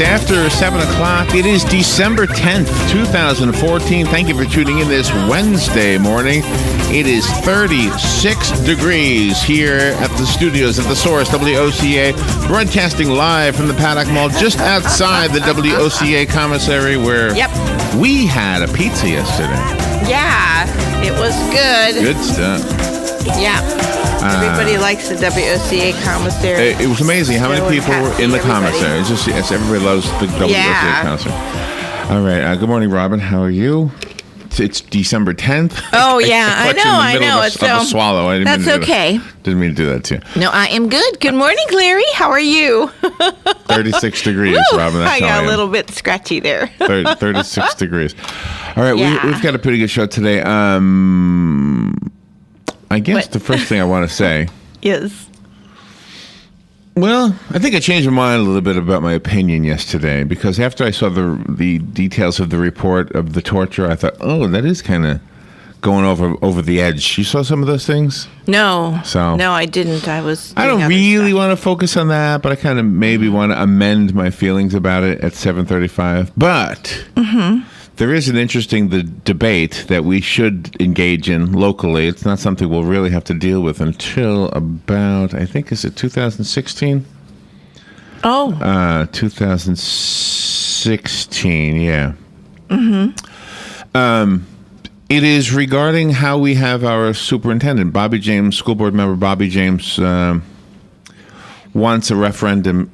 after 7 o'clock. It is December 10th, 2014. Thank you for tuning in this Wednesday morning. It is 36 degrees here at the studios at the Source, WOCA, broadcasting live from the Paddock Mall just outside the WOCA commissary where we had a pizza yesterday. Yeah, it was good. Good stuff. Yeah. Everybody likes the WOCA commissary. It was amazing how many people were in the commissary. It's just, yes, everybody loves the WOCA commissary. All right. Good morning, Robin. How are you? It's December 10th. Oh, yeah. I know. It's a swallow. That's okay. Didn't mean to do that to you. No, I am good. Good morning, Clary. How are you? 36 degrees, Robin. That's I got a little bit scratchy there. 36 degrees. All right. We've got a pretty good show today. I guess the first thing I want to say is, well, I think I changed my mind a little bit about my opinion yesterday because after I saw the details of the report of the torture, I thought, oh, that is kind of going over the edge. You saw some of those things? No, I didn't. I don't really want to focus on that, but I kind of maybe want to amend my feelings about it at 7:35. But there is an interesting debate that we should engage in locally. It's not something we'll really have to deal with until about, I think, is it 2016? Oh. 2016, yeah. It is regarding how we have our superintendent, Bobby James, school board member Bobby James, wants a referendum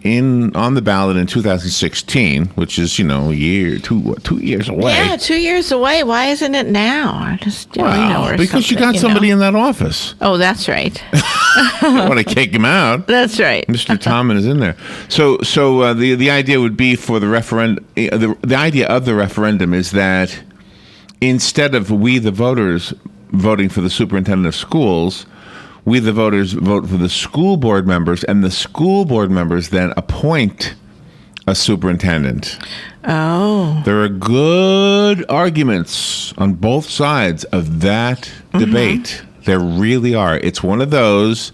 on the ballot in 2016, which is, 2 years away. Yeah, 2 years away. Why isn't it now? I just because you got somebody in that office. Oh, that's right. I want to kick him out. That's right. Mr. Tomlin is in there. So the idea would be for the referendum. The idea of the referendum is that instead of we the voters voting for the superintendent of schools, we, the voters, vote for the school board members, and the school board members then appoint a superintendent. Oh. There are good arguments on both sides of that debate. There really are. It's one of those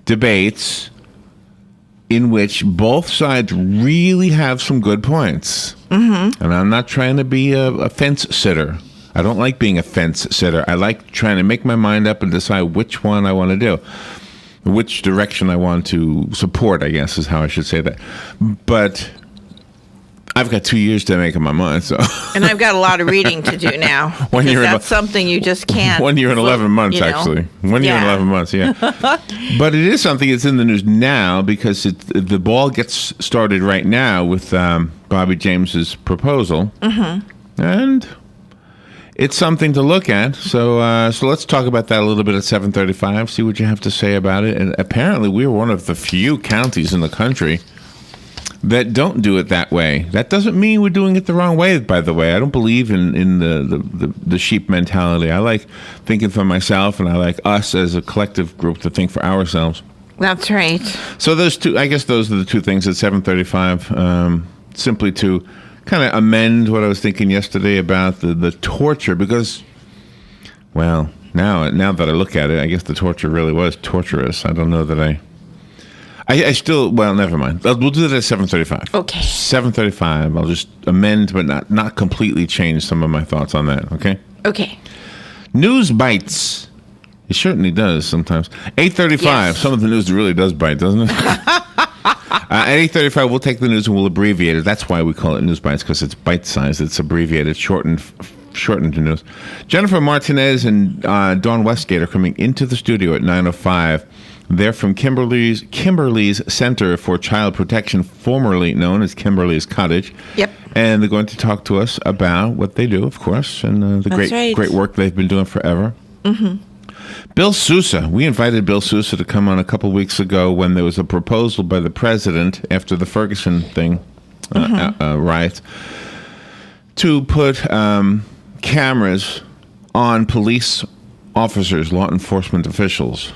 debates in which both sides really have some good points. And I'm not trying to be a fence sitter. I don't like being a fence sitter. I like trying to make my mind up and decide which one I want to do, which direction I want to support, I guess is how I should say that. But I've got 2 years to make up my mind. So, and I've got a lot of reading to do now. That's something you just can't. 1 year and 11 months, actually. 1 year and 11 months, yeah. But it is something that's in the news now because the ball gets started right now with Bobby James's proposal. And it's something to look at. So let's talk about that a little bit at 7:35, see what you have to say about it. And apparently we're one of the few counties in the country that don't do it that way. That doesn't mean we're doing it the wrong way, by the way. I don't believe in the sheep mentality. I like thinking for myself, and I like us as a collective group to think for ourselves. That's right. So those are the two things at 7:35, simply to kind of amend what I was thinking yesterday about the torture, because, well, now that I look at it, I guess the torture really was torturous. I don't know that I still, well, never mind. We'll do that at 7:35. Okay. 7:35. I'll just amend, but not completely change some of my thoughts on that, okay? Okay. News bites. It certainly does sometimes. 8:35. Yes. Some of the news really does bite, doesn't it? At 8:35, we'll take the news and we'll abbreviate it. That's why we call it News Bites, because it's bite-sized. It's abbreviated, shortened to news. Jennifer Martinez and Dawn Westgate are coming into the studio at 9:05. They're from Kimberly's Center for Child Protection, formerly known as Kimberly's Cottage. Yep. And they're going to talk to us about what they do, of course, and the great work they've been doing forever. Bill Sousa. We invited Bill Sousa to come on a couple weeks ago when there was a proposal by the president after the Ferguson thing, riots, to put cameras on police officers, law enforcement officials.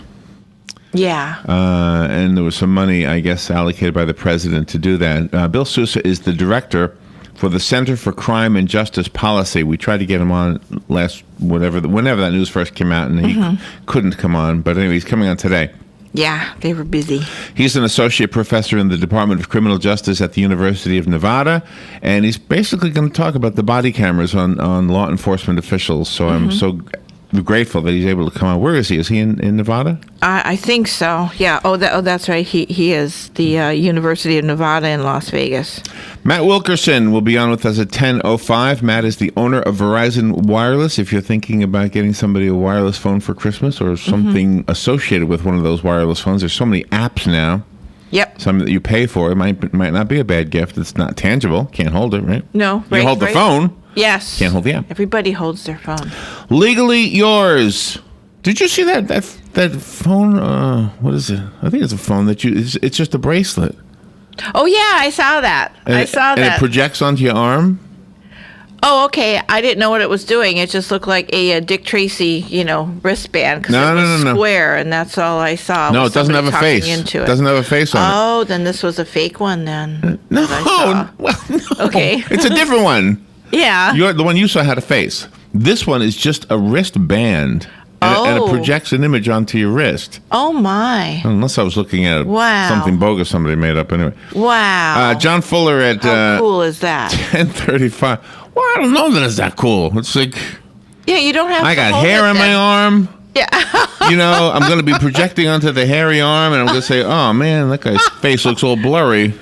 Yeah. And there was some money, I guess, allocated by the president to do that. Bill Sousa is the director for the Center for Crime and Justice Policy. We tried to get him on whenever that news first came out, and he couldn't come on. But anyway, he's coming on today. Yeah, they were busy. He's an associate professor in the Department of Criminal Justice at the University of Nevada, and he's basically going to talk about the body cameras on law enforcement officials. So I'm so grateful that he's able to come on. Where is he? Is he in Nevada? I think so. Yeah. That's right. He is the University of Nevada in Las Vegas. Matt Wilkerson will be on with us at 10:05. Matt is the owner of Verizon Wireless. If you're thinking about getting somebody a wireless phone for Christmas or something associated with one of those wireless phones, there's so many apps now. Yep. Something that you pay for. It might not be a bad gift. It's not tangible. Can't hold it, right? No. You hold the phone. Yes. Can't hold the app. Everybody holds their phone. Legally Yours. Did you see that phone? What is it? I think it's a phone that it's just a bracelet. Oh, yeah, I saw that. And it projects onto your arm? Oh, okay. I didn't know what it was doing. It just looked like a Dick Tracy, wristband. Because it was square, and that's all I saw. No, it doesn't have a face. It doesn't have a face on it. Oh, then this was a fake one then. No. Okay. It's a different one. Yeah. The one you saw had a face. This one is just a wristband. And it projects an image onto your wrist. Oh, my. Unless I was looking at something bogus somebody made up anyway. Wow. John Fuller at... How cool is that? 10:35. Well, I don't know that it's that cool. It's like... Yeah, you don't have to I got hair on my arm. Yeah. I'm going to be projecting onto the hairy arm, and I'm going to say, oh, man, that guy's face looks all blurry.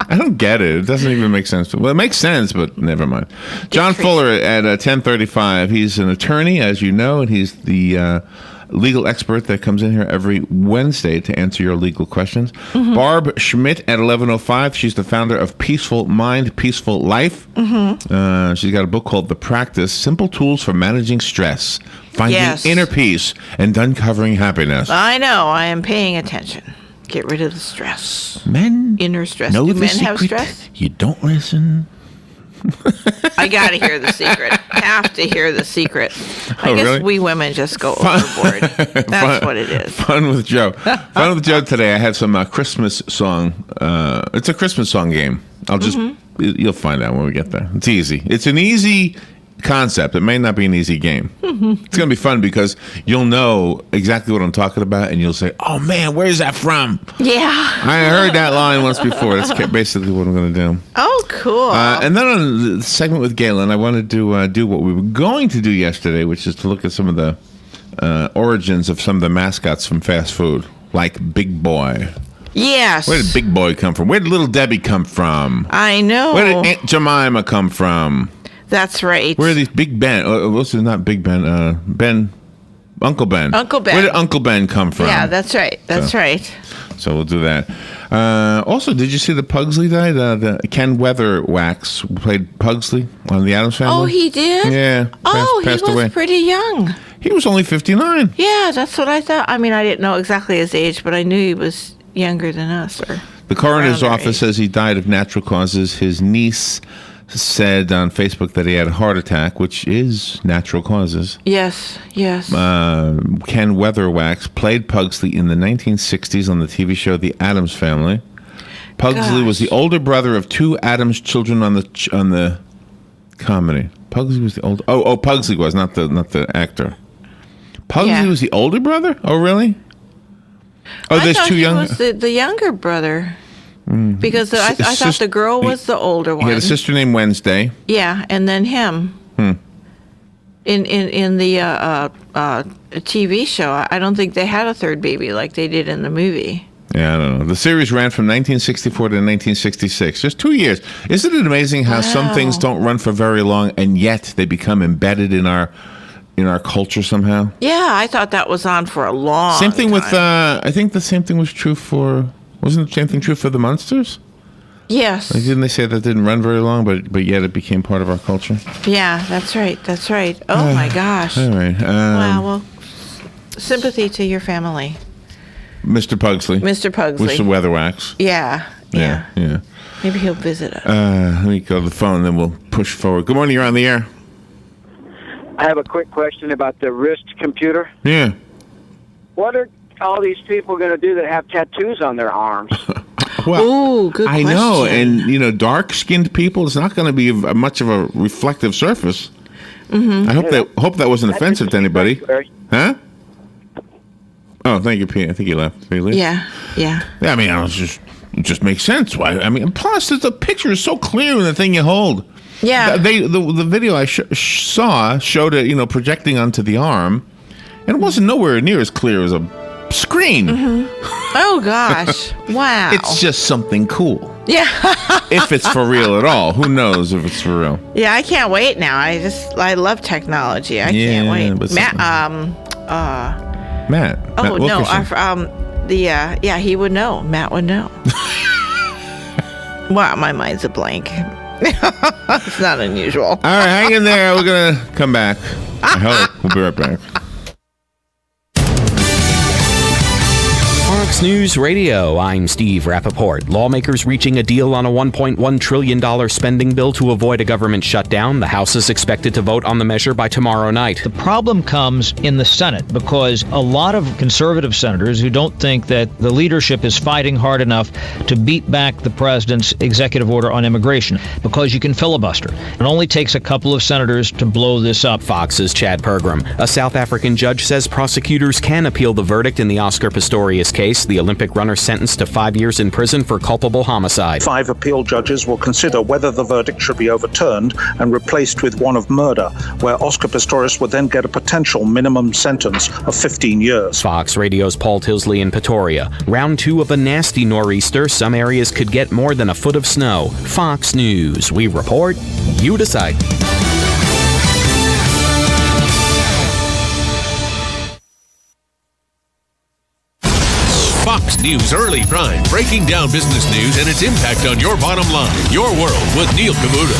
I don't get it. It doesn't even make sense. Well, it makes sense, but never mind. John Fuller at 10:35. He's an attorney, as you know, and he's the legal expert that comes in here every Wednesday to answer your legal questions. Barb Schmidt at 11:05. She's the founder of Peaceful Mind, Peaceful Life. She's got a book called The Practice: Simple Tools for Managing Stress, Finding Inner Peace, and Uncovering Happiness. I know. I am paying attention. Get rid of the stress. Inner stress. Do men have stress? You don't listen. I got to hear the secret. Have to hear the secret. I guess really? We women just go overboard. That's what it is. Fun with Joe. Fun with Joe today. I had some Christmas song. It's a Christmas song game. I'll just, you'll find out when we get there. It's easy. It's an easy concept. It may not be an easy game. It's going to be fun because you'll know exactly what I'm talking about, and you'll say, oh, man, where's that from? Yeah. I heard that line once before. That's basically what I'm going to do. Oh, cool. And then on the segment with Galen, I wanted to do what we were going to do yesterday, which is to look at some of the origins of some of the mascots from fast food, like Big Boy. Yes. Where did Big Boy come from? Where did Little Debbie come from? I know. Where did Aunt Jemima come from? That's right. Where are these Big Ben? What's it? Not Big Ben. Uncle Ben. Uncle Ben. Where did Uncle Ben come from? Yeah, that's right. That's right. So we'll do that. Also, did you see that Pugsley died? The Ken Weatherwax played Pugsley on the Addams Family. Oh, he did? Yeah. Passed he was away. Pretty young. He was only 59. Yeah, that's what I thought. I mean, I didn't know exactly his age, but I knew he was younger than us. The coroner's office says he died of natural causes. His niece said on Facebook that he had a heart attack, which is natural causes. Yes. Ken Weatherwax played Pugsley in the 1960s on the TV show The Addams Family. Pugsley was the older brother of two Addams children on the comedy. Pugsley was the older. Oh, Pugsley was not the actor. Pugsley was the older brother. Oh, really? Oh, there's two younger. He was the younger brother. Because I thought the girl was the older one. He had a sister named Wednesday. Yeah, and then him. In the TV show, I don't think they had a third baby like they did in the movie. Yeah, I don't know. The series ran from 1964 to 1966. Just 2 years. Isn't it amazing how some things don't run for very long, and yet they become embedded in our culture somehow? Yeah, I thought that was on for a long time. Same thing with, I think the same thing was true for... Wasn't the same thing true for the Munsters? Yes. Like, didn't they say that didn't run very long, but yet it became part of our culture? Yeah, that's right. Oh, my gosh. All right. Wow, well, sympathy to your family. Mr. Pugsley. Mr. Weatherwax. Yeah. Maybe he'll visit us. Let me go to the phone, then we'll push forward. Good morning, you're on the air. I have a quick question about the wrist computer. Yeah. What are all these people going to do that have tattoos on their arms? Well, good question. I know, and dark-skinned people, it's not going to be much of a reflective surface. I hope that wasn't offensive to anybody. Huh? Oh, thank you, Pete. I think he left. Did he leave? Yeah. Yeah, I mean, it just makes sense. Why? I mean, plus, the picture is so clear in the thing you hold. Yeah. The video I saw showed it, projecting onto the arm, and it wasn't nowhere near as clear as a screen. Oh, gosh. Wow. It's just something cool. Yeah. If it's for real at all. Who knows if it's for real? Yeah, I can't wait now. I love technology. I can't wait. But Matt, Matt oh, no. Wilkerson. He would know. Matt would know. Wow, my mind's a blank. It's not unusual. All right, hang in there. We're going to come back. I hope. We'll be right back. Fox News Radio, I'm Steve Rappaport. Lawmakers reaching a deal on a $1.1 trillion spending bill to avoid a government shutdown. The House is expected to vote on the measure by tomorrow night. The problem comes in the Senate because a lot of conservative senators who don't think that the leadership is fighting hard enough to beat back the president's executive order on immigration because you can filibuster. It only takes a couple of senators to blow this up. Fox's Chad Pergram. A South African judge says prosecutors can appeal the verdict in the Oscar Pistorius case. The Olympic runner sentenced to 5 years in prison for culpable homicide. 5 appeal judges will consider whether the verdict should be overturned and replaced with one of murder, where Oscar Pistorius would then get a potential minimum sentence of 15 years. Fox Radio's Paul Tilsley in Pretoria. Round 2 of a nasty nor'easter. Some areas could get more than a foot of snow. Fox News. We report. You decide. Fox News Early Prime, breaking down business news and its impact on your bottom line. Your World with Neil Cavuto.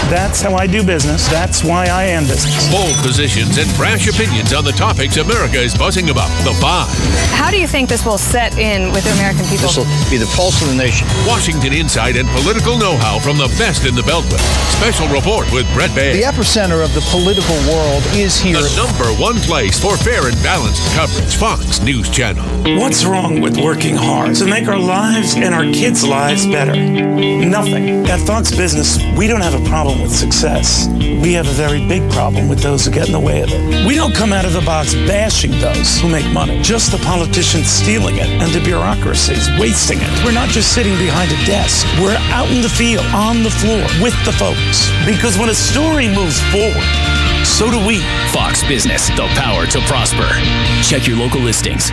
That's how I do business. That's why I am business. Bold positions and brash opinions on the topics America is buzzing about. The Five. How do you think this will set in with the American people? This will be the pulse of the nation. Washington insight and political know-how from the best in the Beltway. Special report with Brett Baer. The epicenter of the political world is here. The #1 place for fair and balanced coverage. Fox News Channel. What's wrong with working hard to make our lives and our kids' lives better? Nothing. At Fox Business, we don't have a problem with success. We have a very big problem with those who get in the way of it. We don't come out of the box bashing those who make money, just the politicians stealing it and the bureaucracies wasting it. We're not just sitting behind a desk. We're out in the field, on the floor, with the folks. Because when a story moves forward, so do we. Fox Business, the power to prosper. Check your local listings.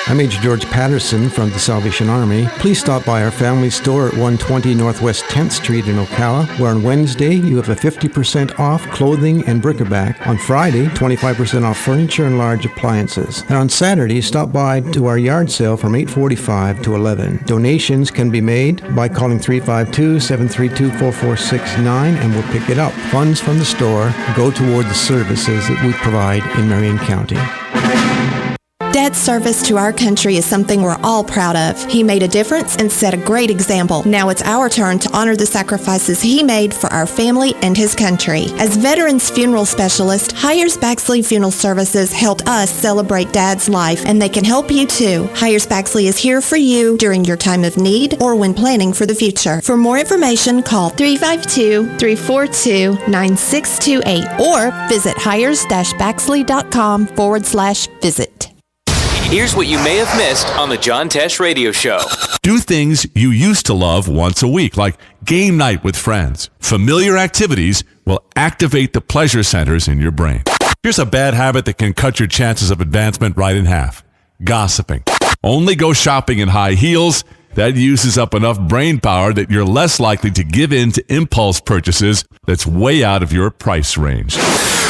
I'm Major George Patterson from the Salvation Army. Please stop by our family store at 120 Northwest 10th Street in Ocala, where on Wednesday you have a 50% off clothing and bric-a-brac. On Friday, 25% off furniture and large appliances. And on Saturday, stop by to our yard sale from 8:45 to 11. Donations can be made by calling 352-732-4469 and we'll pick it up. Funds from the store go toward the services that we provide in Marion County. Dad's service to our country is something we're all proud of. He made a difference and set a great example. Now it's our turn to honor the sacrifices he made for our family and his country. As Veterans Funeral Specialist, Hires Baxley Funeral Services helped us celebrate Dad's life, and they can help you too. Hires Baxley is here for you during your time of need or when planning for the future. For more information, call 352-342-9628 or visit hires-baxley.com/visit. Here's what you may have missed on the John Tesh Radio Show. Do things you used to love once a week, like game night with friends. Familiar activities will activate the pleasure centers in your brain. Here's a bad habit that can cut your chances of advancement right in half. Gossiping. Only go shopping in high heels. That uses up enough brain power that you're less likely to give in to impulse purchases that's way out of your price range.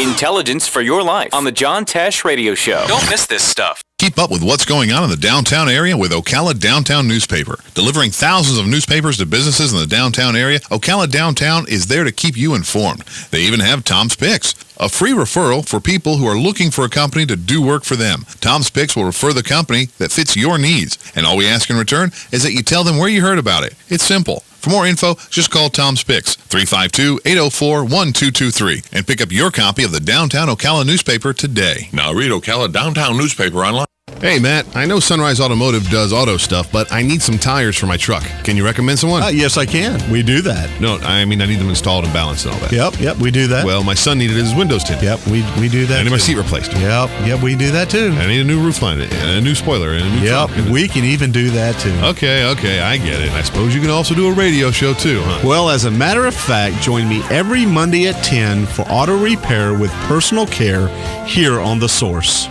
Intelligence for your life on the John Tesh Radio Show. Don't miss this stuff. Keep up with what's going on in the downtown area with Ocala Downtown Newspaper. Delivering thousands of newspapers to businesses in the downtown area, Ocala Downtown is there to keep you informed. They even have Tom's Picks, a free referral for people who are looking for a company to do work for them. Tom's Picks will refer the company that fits your needs, and all we ask in return is that you tell them where you heard about it. It's simple. For more info, just call Tom's Picks, 352-804-1223, and pick up your copy of the Downtown Ocala newspaper today. Now read Ocala Downtown Newspaper online. Hey, Matt, I know Sunrise Automotive does auto stuff, but I need some tires for my truck. Can you recommend someone? Yes, I can. We do that. No, I mean, I need them installed and balanced and all that. Yep, we do that. Well, my son needed his windows tinted. Yep, we do that. I need my seat replaced. Yep, we do that too. I need a new roof line and a new spoiler and a new trunk. We can even do that too. Okay, I get it. I suppose you can also do a radio show too, huh? Well, as a matter of fact, join me every Monday at 10 for auto repair with personal care here on The Source.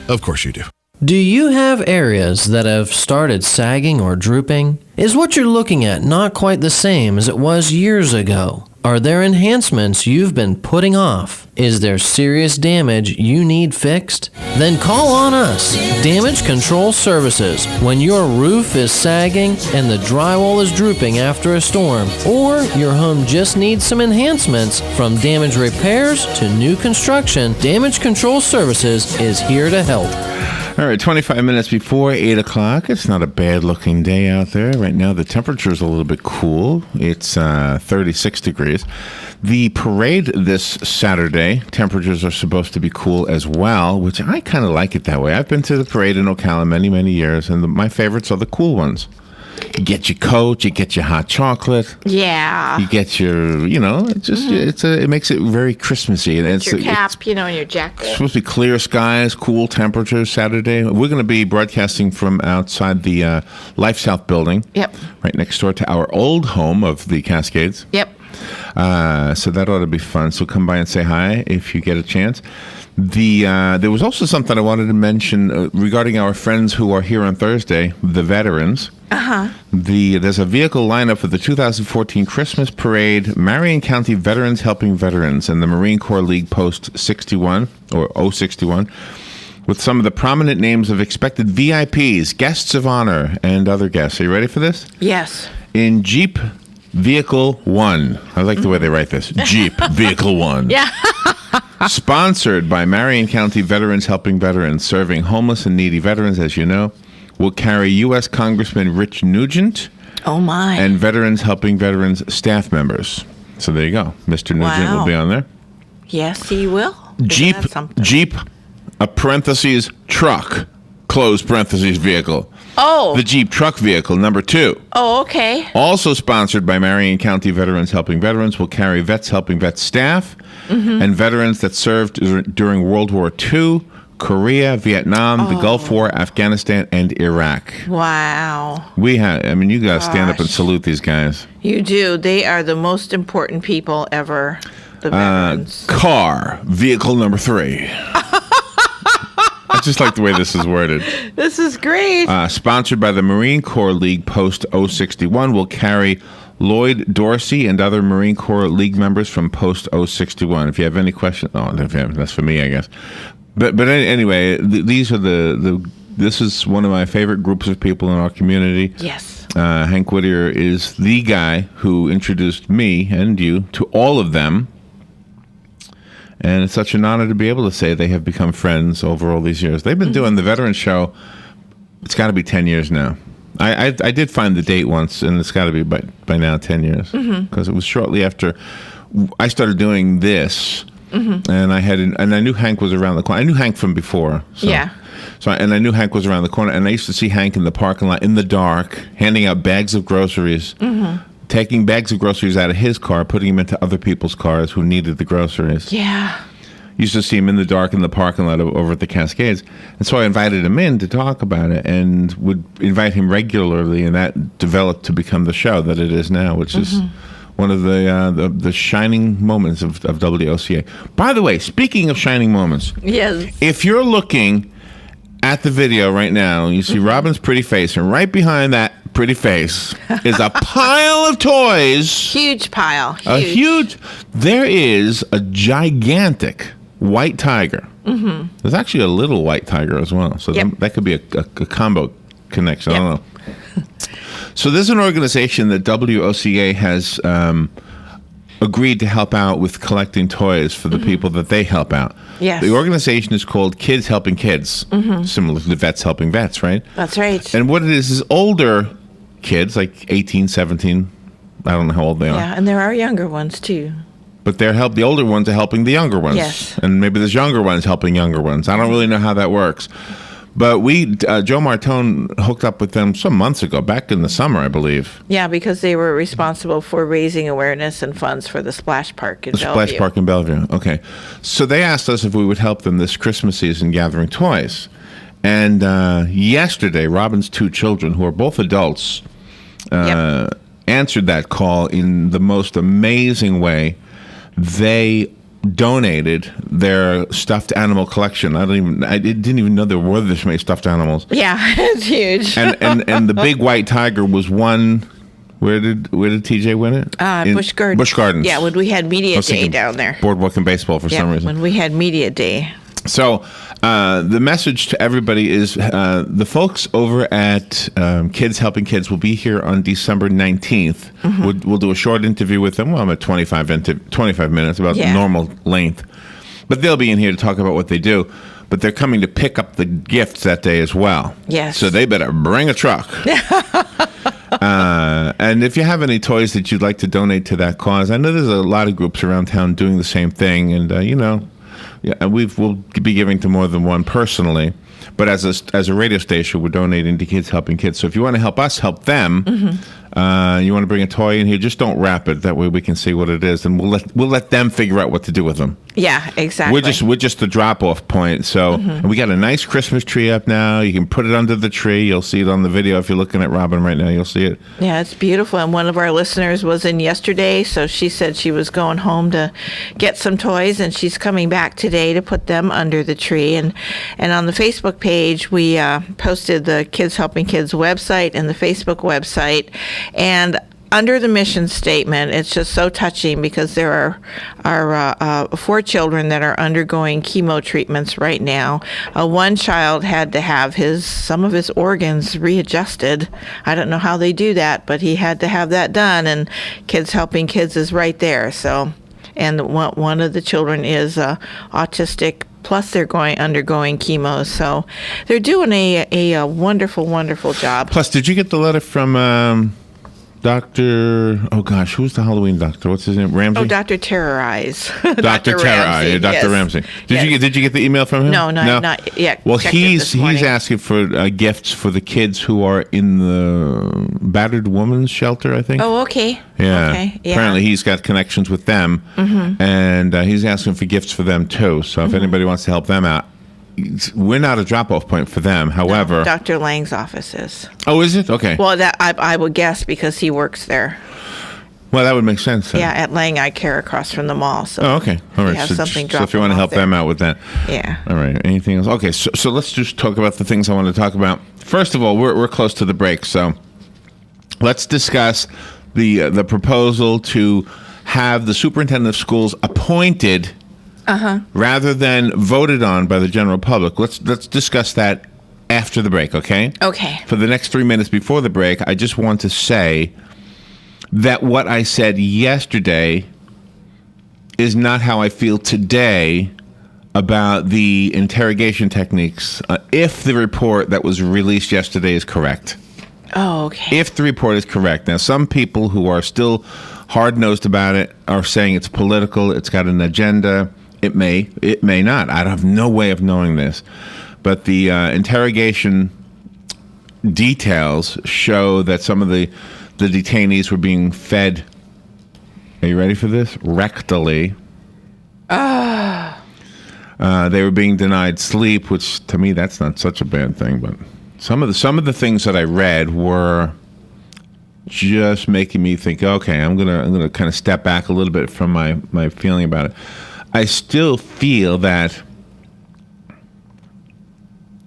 Of course you do. Do you have areas that have started sagging or drooping? Is what you're looking at not quite the same as it was years ago? Are there enhancements you've been putting off? Is there serious damage you need fixed? Then call on us, Damage Control Services, when your roof is sagging and the drywall is drooping after a storm, or your home just needs some enhancements. From damage repairs to new construction, Damage Control Services is here to help. All right, 25 minutes before 8 o'clock. It's not a bad-looking day out there. Right now, the temperature's a little bit cool. It's 36 degrees. The parade this Saturday, temperatures are supposed to be cool as well, which I kind of like it that way. I've been to the parade in Ocala many, many years, and my favorites are the cool ones. You get your coat, you get your hot chocolate. Yeah. You get your, it makes it very Christmassy. And it's your cap, and your jacket. It's supposed to be clear skies, cool temperatures Saturday. We're going to be broadcasting from outside the Life South building. Yep. Right next door to our old home of the Cascades. Yep. So that ought to be fun. So come by and say hi if you get a chance. There was also something I wanted to mention regarding our friends who are here on Thursday, the veterans. Uh-huh. There's a vehicle lineup for the 2014 Christmas Parade, Marion County Veterans Helping Veterans, and the Marine Corps League Post 61, or 061, with some of the prominent names of expected VIPs, guests of honor, and other guests. Are you ready for this? Yes. In Jeep Vehicle 1. I like the way they write this. Jeep Vehicle 1. Yeah. Sponsored by Marion County Veterans Helping Veterans, serving homeless and needy veterans, as you know, will carry U.S. Congressman Rich Nugent. Oh, my. And Veterans Helping Veterans staff members. So there you go. Mr. Nugent will be on there. Yes, he will. Jeep, parentheses, truck, close parentheses, vehicle. Oh. The Jeep truck vehicle, number 2. Oh, okay. Also sponsored by Marion County Veterans Helping Veterans, will carry Vets Helping Vets staff and veterans that served during World War II, Korea, Vietnam, the Gulf War, Afghanistan, and Iraq. Wow. You got to stand up and salute these guys. You do. They are the most important people ever, the veterans. Car, vehicle number 3. I just like the way this is worded. This is great. Sponsored by the Marine Corps League Post 061, will carry Lloyd Dorsey and other Marine Corps League members from Post 061. If you have any questions, that's for me, I guess. But anyway, these are this is one of my favorite groups of people in our community. Yes. Hank Whittier is the guy who introduced me and you to all of them. And it's such an honor to be able to say they have become friends over all these years. They've been doing the Veterans Show. It's got to be 10 years now. I did find the date once, and it's got to be by now 10 years. Because it was shortly after I started doing this, and I knew Hank was around the corner. I knew Hank from before. So. Yeah. And I knew Hank was around the corner, and I used to see Hank in the parking lot in the dark, handing out bags of groceries. Taking bags of groceries out of his car, putting them into other people's cars who needed the groceries. Yeah. Used to see him in the dark in the parking lot over at the Cascades. And so I invited him in to talk about it and would invite him regularly, and that developed to become the show that it is now, which is one of the shining moments of WOCA. By the way, speaking of shining moments, yes. If you're looking at the video right now, you see Robin's pretty face, and right behind that pretty face is a pile of toys. Huge pile. There is a gigantic white tiger. There's actually a little white tiger as well. So that could be a combo connection. I don't know. So there's an organization that WOCA has agreed to help out with collecting toys for the people that they help out. Yes. The organization is called Kids Helping Kids, similar to the Vets Helping Vets, right? That's right. And what it is older kids, like 18, 17, I don't know how old they are. Yeah, and there are younger ones, too. But the older ones are helping the younger ones. Yes. And maybe there's younger ones helping younger ones. I don't really know how that works. But Joe Martone hooked up with them some months ago, back in the summer, I believe. Yeah, because they were responsible for raising awareness and funds for the Splash Park in Bellevue. Splash Park in Bellevue, okay. So they asked us if we would help them this Christmas season gathering toys. And yesterday, Robin's 2 children, who are both adults, answered that call in the most amazing way. They donated their stuffed animal collection. I didn't even know there were this many stuffed animals. Yeah, it's huge. and the big white tiger was one. Where did TJ win it? Busch Gardens. Busch Gardens. Yeah, when we had media day down there. Boardwalk and baseball for some reason. When we had media day. So the message to everybody is the folks over at Kids Helping Kids will be here on December 19th. Mm-hmm. We'll do a short interview with them. Well, I'm at 25 minutes, about normal length. But they'll be in here to talk about what they do. But they're coming to pick up the gifts that day as well. Yes. So they better bring a truck. And if you have any toys that you'd like to donate to that cause, I know there's a lot of groups around town doing the same thing. And, yeah, we'll be giving to more than one personally, but as a radio station, we're donating to Kids Helping Kids. So if you want to help us help them, you want to bring a toy in here, just don't wrap it. That way we can see what it is, and we'll let them figure out what to do with them. Yeah, exactly. We're just the drop-off point. So and we got a nice Christmas tree up now. You can put it under the tree. You'll see it on the video if you're looking at Robin right now. You'll see it. Yeah, it's beautiful. And one of our listeners was in yesterday, so she said she was going home to get some toys, and she's coming back today to put them under the tree. And on the Facebook page, we posted the Kids Helping Kids website and the Facebook website. And under the mission statement, it's just so touching because there are 4 children that are undergoing chemo treatments right now. One child had to have some of his organs readjusted. I don't know how they do that, but he had to have that done, and Kids Helping Kids is right there. So, and one of the children is autistic. Plus, they're undergoing chemo, so they're doing a wonderful, wonderful job. Plus, did you get the letter from Dr. Oh gosh, who's the Halloween doctor? What's his name? Ramsey? Oh, Dr. Terrorize. Dr. Terrorize. Dr. Ramsey. Did you get the email from him? No, not yet. Well, he's asking for gifts for the kids who are in the battered women's shelter, I think. Oh, okay. Yeah. Okay. Yeah. Apparently, he's got connections with them, and he's asking for gifts for them too. So if anybody wants to help them out. We're not a drop-off point for them. However, no, Dr. Lang's office is. Oh, is it? Okay. Well, that I would guess because he works there. Well, that would make sense. Then. Yeah, at Lang Eye Care across from the mall. So okay. All right. So if you want to help them out with that. Yeah. All right. Anything else? Okay. So let's just talk about the things I want to talk about. First of all, we're close to the break, so let's discuss the proposal to have the superintendent of schools appointed. Rather than voted on by the general public. Let's discuss that after the break, okay? Okay. For the next 3 minutes before the break, I just want to say that what I said yesterday is not how I feel today about the interrogation techniques if the report that was released yesterday is correct. Oh, okay. If the report is correct. Now, some people who are still hard-nosed about it are saying it's political, it's got an agenda. It may not. I have no way of knowing this. But the interrogation details show that some of the detainees were being fed, are you ready for this? Rectally. They were being denied sleep, which to me, that's not such a bad thing. But some of the things that I read were just making me think, okay, I'm gonna kind of step back a little bit from my feeling about it. I still feel that,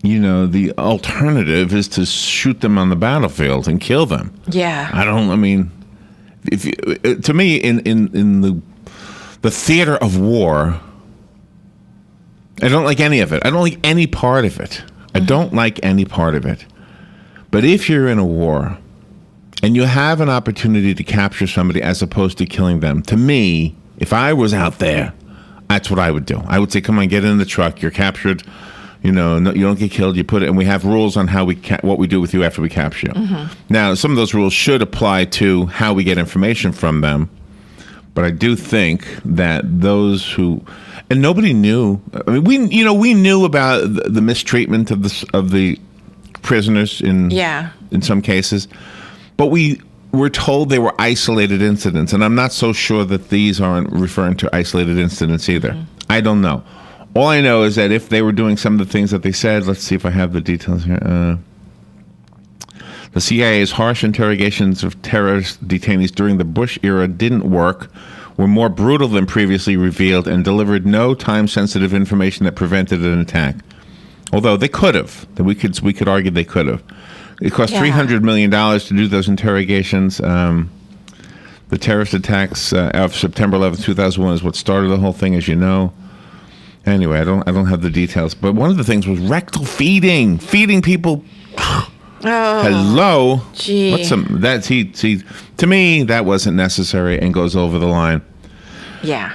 the alternative is to shoot them on the battlefield and kill them. Yeah. To me, in the theater of war, I don't like any of it. I don't like any part of it. I don't like any part of it. But if you're in a war and you have an opportunity to capture somebody as opposed to killing them, to me, if I was out there, that's what I would do. I would say, come on, get in the truck. You're captured. You don't get killed. You put it, and we have rules on how what we do with you after we capture you. Now, some of those rules should apply to how we get information from them. But I do think that those who, And nobody knew. I mean, we knew about the mistreatment of the prisoners in some cases, but we were told they were isolated incidents, and I'm not so sure that these aren't referring to isolated incidents either. Mm-hmm. I don't know. All I know is that if they were doing some of the things that they said, let's see if I have the details here. The CIA's harsh interrogations of terrorist detainees during the Bush era didn't work, were more brutal than previously revealed, and delivered no time-sensitive information that prevented an attack. Although they could have. We could argue they could have. It cost $300 million to do those interrogations. The terrorist attacks of September 11, 2001 is what started the whole thing, as you know. Anyway, I don't have the details. But one of the things was rectal feeding people. Oh, hello. Gee. To me, that wasn't necessary and goes over the line. Yeah.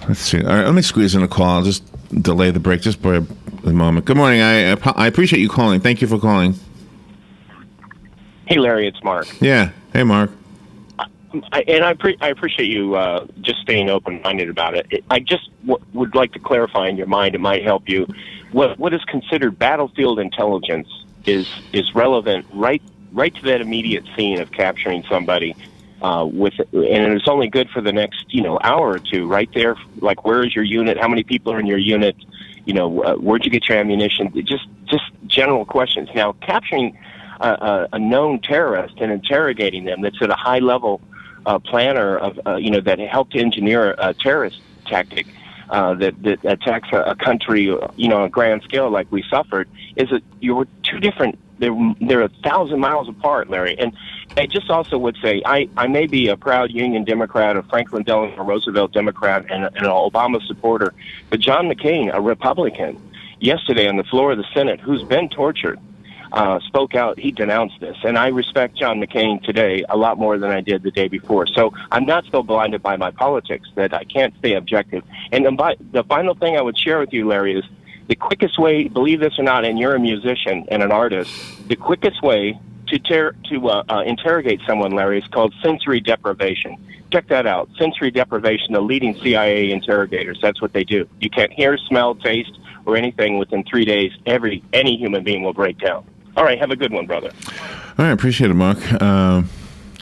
Let's see. All right, let me squeeze in a call. I'll just delay the break just for a moment. Good morning. I appreciate you calling. Thank you for calling. Hey, Larry, it's Mark. Yeah. Hey, Mark. I appreciate you just staying open-minded about it. I just would like to clarify in your mind, it might help you, what is considered battlefield intelligence is relevant right to that immediate scene of capturing somebody and it's only good for the next hour or two right there. Like, where is your unit? How many people are in your unit? Where'd you get your ammunition? Just general questions. Now, capturing a known terrorist and interrogating them, that's at a high level planner of that helped engineer a terrorist tactic that attacks a country on a grand scale like we suffered, is that you were two different. They're 1,000 miles apart, Larry. And I just also would say I may be a proud Union Democrat, a Franklin Delano Roosevelt Democrat, and an Obama supporter, but John McCain, a Republican, yesterday on the floor of the Senate, who's been tortured, spoke out. He denounced this, and I respect John McCain today a lot more than I did the day before. So I'm not so blinded by my politics that I can't stay objective. And the final thing I would share with you, Larry, is the quickest way, believe this or not, and you're a musician and an artist, the quickest way to interrogate someone, Larry, is called sensory deprivation. Check that out. Sensory deprivation, the leading CIA interrogators, that's what they do. You can't hear, smell, taste, or anything within 3 days. Any human being will break down. All right, have a good one, brother. All right, appreciate it, Mark. Well,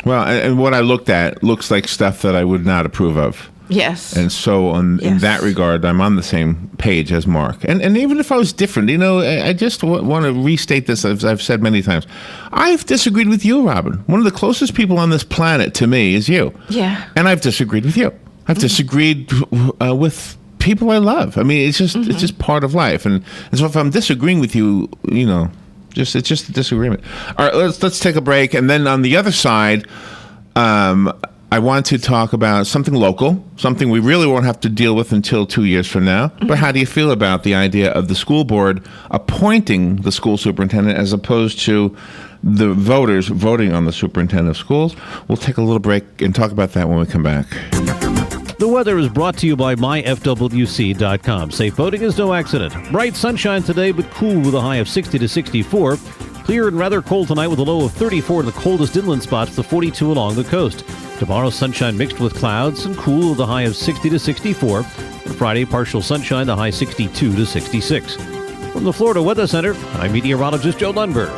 and what I looked at looks like stuff that I would not approve of. Yes. And so in that regard, I'm on the same page as Mark. And even if I was different, I just want to restate this, as I've said many times. I've disagreed with you, Robin. One of the closest people on this planet to me is you. Yeah. And I've disagreed with you. I've disagreed with people I love. I mean, it's just part of life. And so if I'm disagreeing with you, it's just a disagreement. All right, let's take a break. And then on the other side, I want to talk about something local, something we really won't have to deal with until 2 years from now. But how do you feel about the idea of the school board appointing the school superintendent as opposed to the voters voting on the superintendent of schools? We'll take a little break and talk about that when we come back. The weather is brought to you by myfwc.com. Safe boating is no accident. Bright sunshine today, but cool with a high of 60 to 64. Clear and rather cold tonight with a low of 34 in the coldest inland spots to 42 along the coast. Tomorrow, sunshine mixed with clouds and cool with a high of 60 to 64. And Friday, partial sunshine, the high 62 to 66. From the Florida Weather Center, I'm meteorologist Joe Lundberg.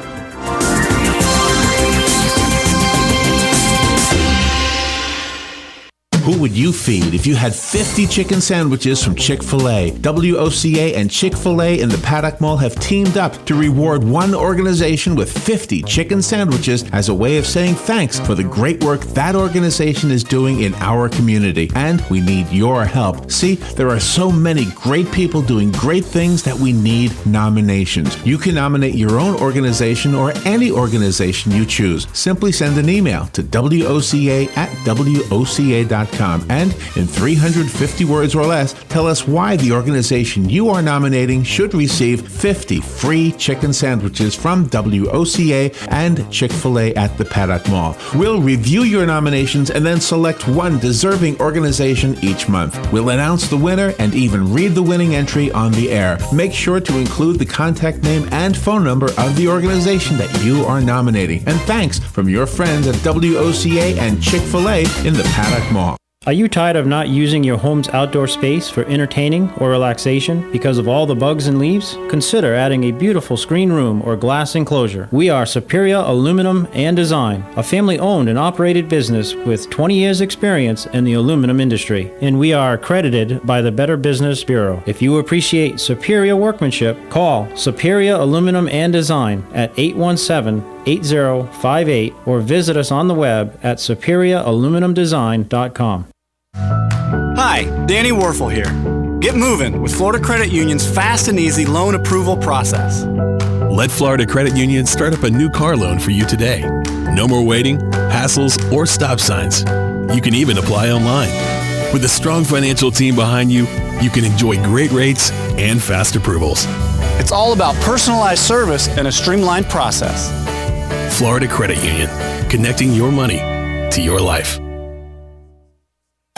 Who would you feed if you had 50 chicken sandwiches from Chick-fil-A? WOCA and Chick-fil-A in the Paddock Mall have teamed up to reward one organization with 50 chicken sandwiches as a way of saying thanks for the great work that organization is doing in our community. And we need your help. See, there are so many great people doing great things that we need nominations. You can nominate your own organization or any organization you choose. Simply send an email to WOCA@WOCA.com. And in 350 words or less, tell us why the organization you are nominating should receive 50 free chicken sandwiches from WOCA and Chick-fil-A at the Paddock Mall. We'll review your nominations and then select one deserving organization each month. We'll announce the winner and even read the winning entry on the air. Make sure to include the contact name and phone number of the organization that you are nominating. And thanks from your friends at WOCA and Chick-fil-A in the Paddock Mall. Are you tired of not using your home's outdoor space for entertaining or relaxation because of all the bugs and leaves? Consider adding a beautiful screen room or glass enclosure. We are Superior Aluminum and Design, a family-owned and operated business with 20 years experience in the aluminum industry, and we are accredited by the Better Business Bureau. If you appreciate superior workmanship, call Superior Aluminum and Design at 817-8058 or visit us on the web at superiораluminumdesign.com. Hi, Danny Warfel here. Get moving with Florida Credit Union's fast and easy loan approval process. Let Florida Credit Union start up a new car loan for you today. No more waiting, hassles, or stop signs. You can even apply online. With a strong financial team behind you, you can enjoy great rates and fast approvals. It's all about personalized service and a streamlined process. Florida Credit Union, connecting your money to your life.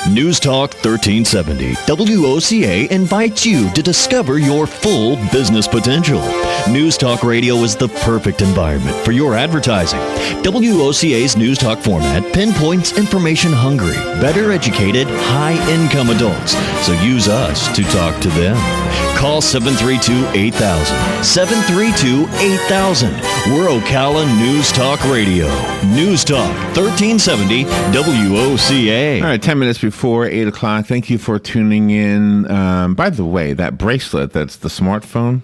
News Talk 1370, WOCA invites you to discover your full business potential. News Talk Radio is the perfect environment for your advertising. WOCA's News Talk format pinpoints information-hungry, better educated, high-income adults. So use us to talk to them. Call 732-8000. 732-8000. We're Ocala News Talk Radio. News Talk 1370 WOCA. All right, 10 minutes before 8 o'clock. Thank you for tuning in. By the way, that bracelet that's the smartphone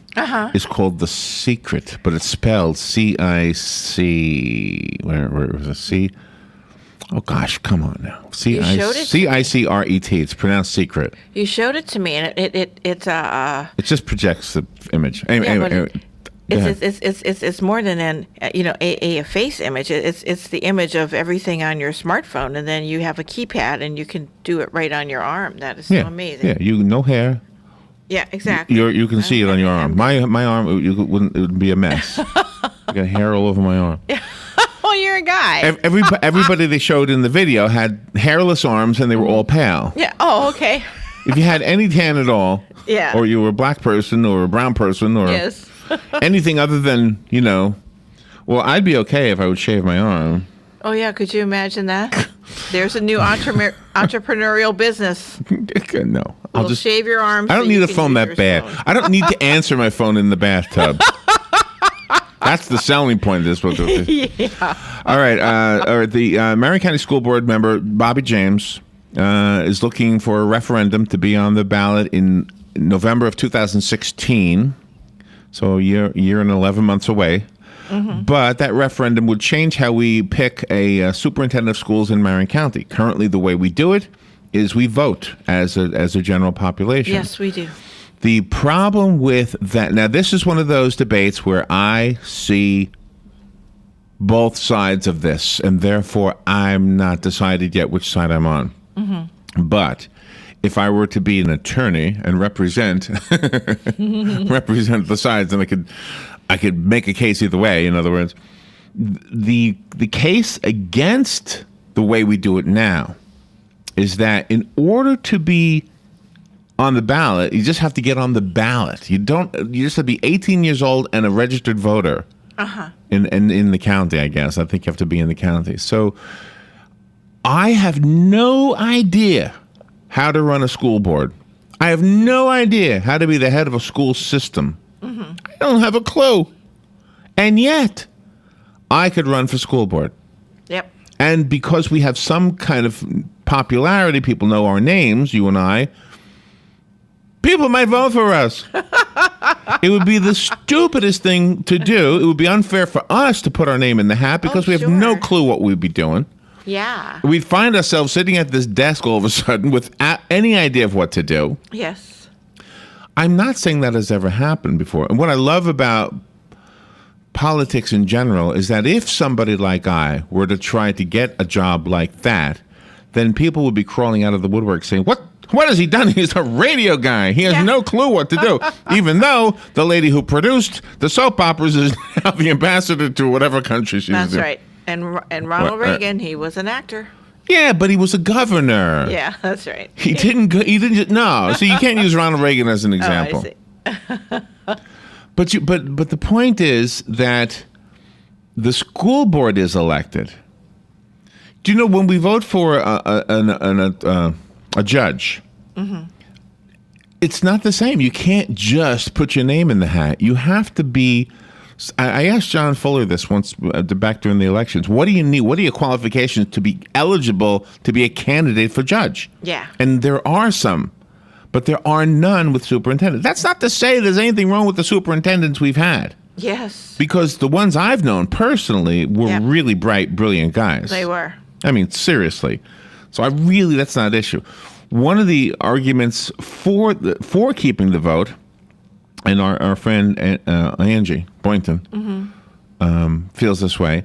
is called The Secret, but it's spelled C-I-C. Where was it? C? Oh, gosh, come on now. C-I-C-R-E-T. It's pronounced secret. You showed it to me, and it just projects the image. Anyway, it's more than a face image. It's the image of everything on your smartphone, and then you have a keypad, and you can do it right on your arm. That is so amazing. Yeah, no hair. Yeah, exactly. You can see it on your arm. My arm, it would be a mess. I got hair all over my arm. Well, you're a guy. Everybody they showed in the video had hairless arms, and they were all pale. Yeah. Oh, okay. If you had any tan at all, or you were a black person or a brown person or anything other than, well, I'd be okay if I would shave my arm. Oh, yeah. Could you imagine that? There's a new entrepreneurial business. No. I'll just shave your arm. I don't need a phone that bad. I don't need to answer my phone in the bathtub. That's the selling point of this book. Yeah. All right. The Marion County School Board member, Bobby James, is looking for a referendum to be on the ballot in November of 2016. So a year and 11 months away. Mm-hmm. But that referendum would change how we pick a superintendent of schools in Marion County. Currently, the way we do it is we vote as a general population. Yes, we do. The problem with that, now this is one of those debates where I see both sides of this, and therefore I'm not decided yet which side I'm on. Mm-hmm. But if I were to be an attorney and represent the sides, then I could make a case either way. In other words, the case against the way we do it now is that in order to be on the ballot, you just have to get on the ballot. You just have to be 18 years old and a registered voter in the county, I guess. I think you have to be in the county. So I have no idea how to run a school board. I have no idea how to be the head of a school system. Mm-hmm. I don't have a clue. And yet, I could run for school board. Yep. And because we have some kind of popularity, people know our names, you and I, people might vote for us. It would be the stupidest thing to do. It would be unfair for us to put our name in the hat because we have no clue what we'd be doing. Yeah. We'd find ourselves sitting at this desk all of a sudden without any idea of what to do. Yes. I'm not saying that has ever happened before. And what I love about politics in general is that if somebody like I were to try to get a job like that, then people would be crawling out of the woodwork saying, What has he done? He's a radio guy. He has no clue what to do. Even though the lady who produced the soap operas is now the ambassador to whatever country she's in. That's right. And Ronald Reagan, he was an actor. Yeah, but he was a governor. Yeah, that's right. He didn't. No, so you can't use Ronald Reagan as an example. Oh, I see. But the point is that the school board is elected. Do you know when we vote for a judge, it's not the same. You can't just put your name in the hat. You have to be. I asked John Fuller this once back during the elections. What do you need? What are your qualifications to be eligible to be a candidate for judge? Yeah. And there are some, but there are none with superintendent. That's not to say there's anything wrong with the superintendents we've had. Yes. Because the ones I've known personally were really bright, brilliant guys. They were. I mean, seriously. So that's not an issue. One of the arguments for keeping the vote, and our friend Angie Boynton feels this way,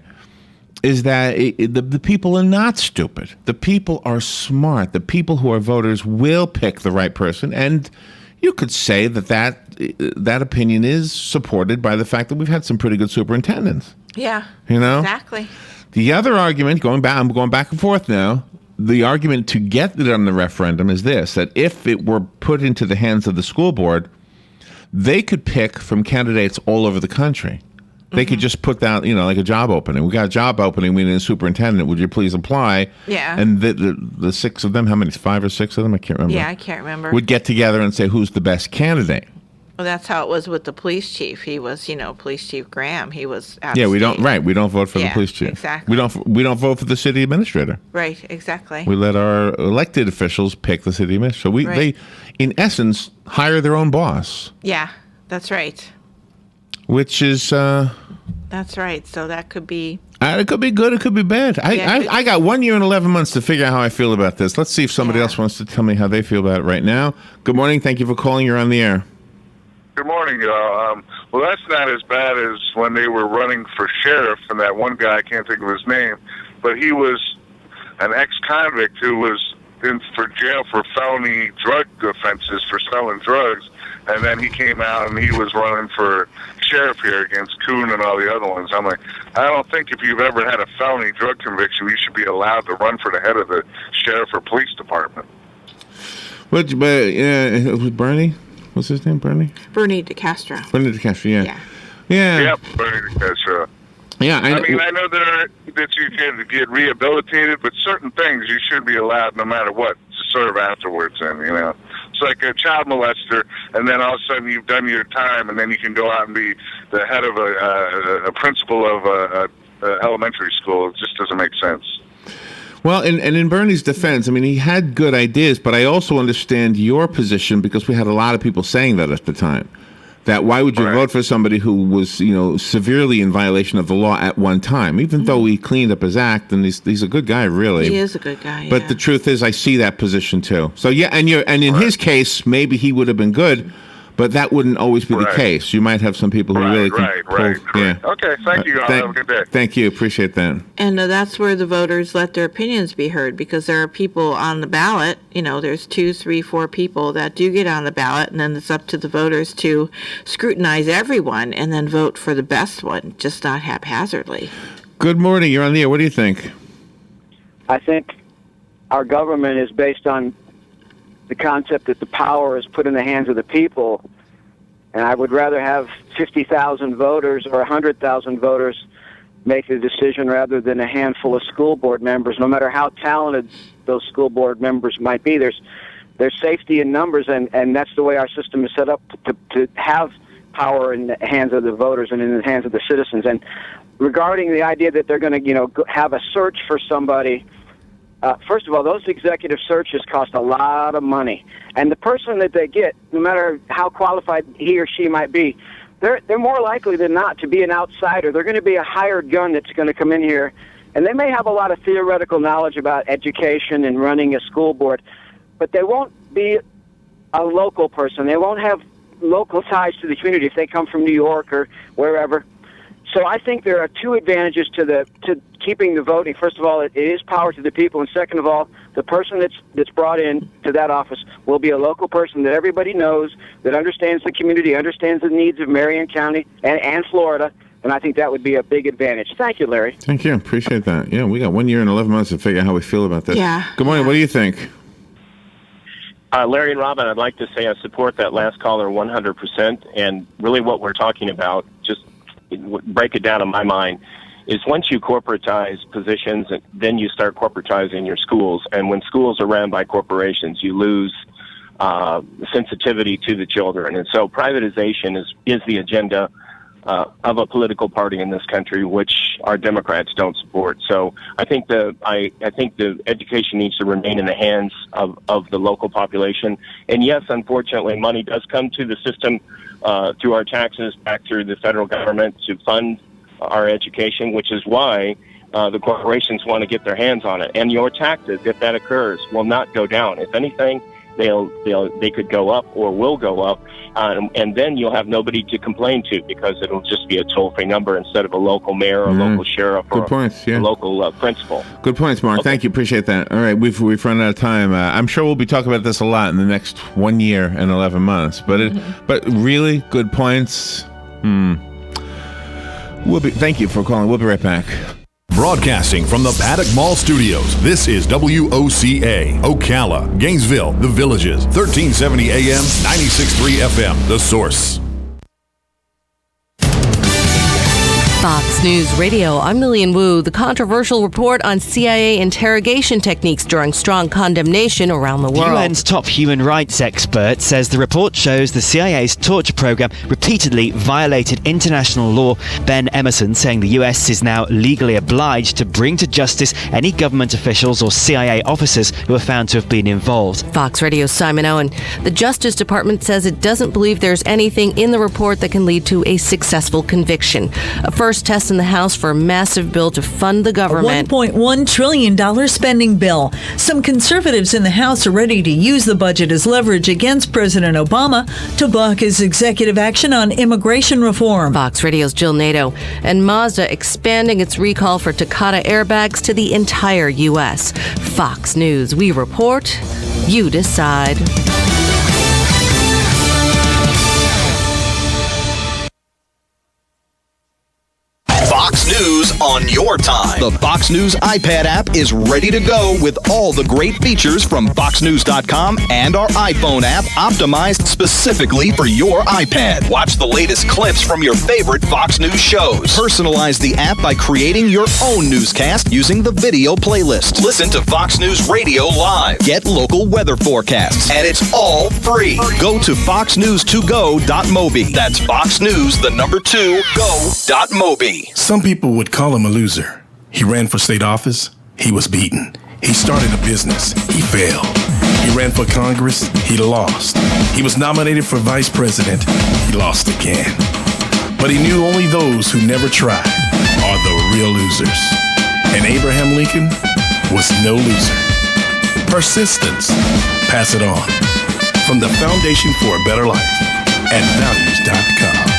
is that the people are not stupid. The people are smart. The people who are voters will pick the right person, and you could say that opinion is supported by the fact that we've had some pretty good superintendents. Yeah. You know? Exactly. The other argument, I'm going back and forth now, the argument to get it on the referendum is this, that if it were put into the hands of the school board, they could pick from candidates all over the country. They could just put down, like a job opening. We got a job opening. We need a superintendent. Would you please apply? Yeah. And the six of them, how many? 5 or 6 of them? I can't remember. Yeah, I can't remember. Would get together and say who's the best candidate. Well, that's how it was with the police chief. He was, Police Chief Graham. He was out Yeah, of we state. we don't vote for the police chief. Exactly. We don't vote for the city administrator. Right, exactly. We let our elected officials pick the city administrator. So they, in essence, hire their own boss. Yeah, that's right. Which is... That's right. So that could be... it could be good. It could be bad. I got 1 year and 11 months to figure out how I feel about this. Let's see if somebody else wants to tell me how they feel about it right now. Good morning. Thank you for calling. You're on the air. Good morning, y'all. Well, that's not as bad as when they were running for sheriff, and that one guy, I can't think of his name, but he was an ex-convict who was in for jail for felony drug offenses for selling drugs, and then he came out and he was running for sheriff here against Kuhn and all the other ones. I'm like, I don't think if you've ever had a felony drug conviction, you should be allowed to run for the head of the sheriff or police department. But it was Bernie? What's his name, Bernie? Bernie DeCastro. Bernie DeCastro, yeah. Yep, Bernie DeCastro. Yeah, I know that you can get rehabilitated, but certain things you should be allowed, no matter what, to serve afterwards. And it's like a child molester, and then all of a sudden you've done your time, and then you can go out and be the head of a principal of a elementary school. It just doesn't make sense. Well, and in Bernie's defense, I mean, he had good ideas, but I also understand your position because we had a lot of people saying that at the time. That why would you vote for somebody who was, severely in violation of the law at one time, even though he cleaned up his act, and he's a good guy, really. He is a good guy. But the truth is, I see that position too. So yeah, and in his case, maybe he would have been good, but that wouldn't always be the case. You might have some people who really can pull. Yeah. Okay, thank you. Have a good day. Thank you. Appreciate that. And that's where the voters let their opinions be heard, because there are people on the ballot, there's 2, 3, 4 people that do get on the ballot, and then it's up to the voters to scrutinize everyone and then vote for the best one, just not haphazardly. Good morning. You're on the air. What do you think? I think our government is based on the concept that the power is put in the hands of the people, and I would rather have 50,000 voters or 100,000 voters make the decision rather than a handful of school board members, no matter how talented those school board members might be. There's safety in numbers, and that's the way our system is set up to have power in the hands of the voters and in the hands of the citizens. And regarding the idea that they're going to have a search for somebody, first of all, those executive searches cost a lot of money. And the person that they get, no matter how qualified he or she might be, they're more likely than not to be an outsider. They're going to be a hired gun that's going to come in here. And they may have a lot of theoretical knowledge about education and running a school board, but they won't be a local person. They won't have local ties to the community if they come from New York or wherever. So I think there are 2 advantages to keeping the voting. First of all, it is power to the people, and second of all, the person that's brought in to that office will be a local person that everybody knows, that understands the community, understands the needs of Marion County and Florida, and I think that would be a big advantage. Thank you, Larry. Thank you. Appreciate that. Yeah, we got 1 year and 11 months to figure out how we feel about this. Yeah. Good morning. What do you think? Larry and Robin, I'd like to say I support that last caller 100%, and really what we're talking about, just break it down in my mind, is once you corporatize positions, then you start corporatizing your schools. And when schools are ran by corporations, you lose sensitivity to the children. And so privatization is the agenda of a political party in this country, which our Democrats don't support. So I think the education needs to remain in the hands of the local population. And yes, unfortunately, money does come to the system through our taxes, back through the federal government to fund our education, which is why the corporations want to get their hands on it. And your taxes, if that occurs, will not go down. If anything, they could go up or will go up, and then you'll have nobody to complain to because it'll just be a toll-free number instead of a local mayor or local sheriff or a local principal. Good points, Mark. Okay. Thank you. Appreciate that. All right, we've run out of time. I'm sure we'll be talking about this a lot in the next 1 year and 11 months. But but really good points. Thank you for calling. We'll be right back. Broadcasting from the Paddock Mall Studios, this is WOCA, Ocala, Gainesville, The Villages, 1370 AM, 96.3 FM, The Source. Fox News Radio, I'm Lillian Wu. The controversial report on CIA interrogation techniques drawing strong condemnation around the world. The UN's top human rights expert says the report shows the CIA's torture program repeatedly violated international law. Ben Emerson saying the US is now legally obliged to bring to justice any government officials or CIA officers who are found to have been involved. Fox Radio's Simon Owen. The Justice Department says it doesn't believe there's anything in the report that can lead to a successful conviction. A first test in the House for a massive bill to fund the government. A $1.1 trillion spending bill. Some conservatives in the House are ready to use the budget as leverage against President Obama to block his executive action on immigration reform. Fox Radio's Jill Nato. And Mazda expanding its recall for Takata airbags to the entire U.S. Fox News. We report, you decide. Fox News on your time. The Fox News iPad app is ready to go with all the great features from FoxNews.com and our iPhone app optimized specifically for your iPad. Watch the latest clips from your favorite Fox News shows. Personalize the app by creating your own newscast using the video playlist. Listen to Fox News Radio live. Get local weather forecasts. And it's all free. Go to foxnews2go.mobi. That's foxnews2go.mobi. Some people would call him a loser. He ran for state office. He was beaten. He started a business. He failed. He ran for Congress. He lost. He was nominated for vice president. He lost again. But he knew only those who never tried are the real losers. And Abraham Lincoln was no loser. Persistence. Pass it on. From the Foundation for a Better Life at values.com.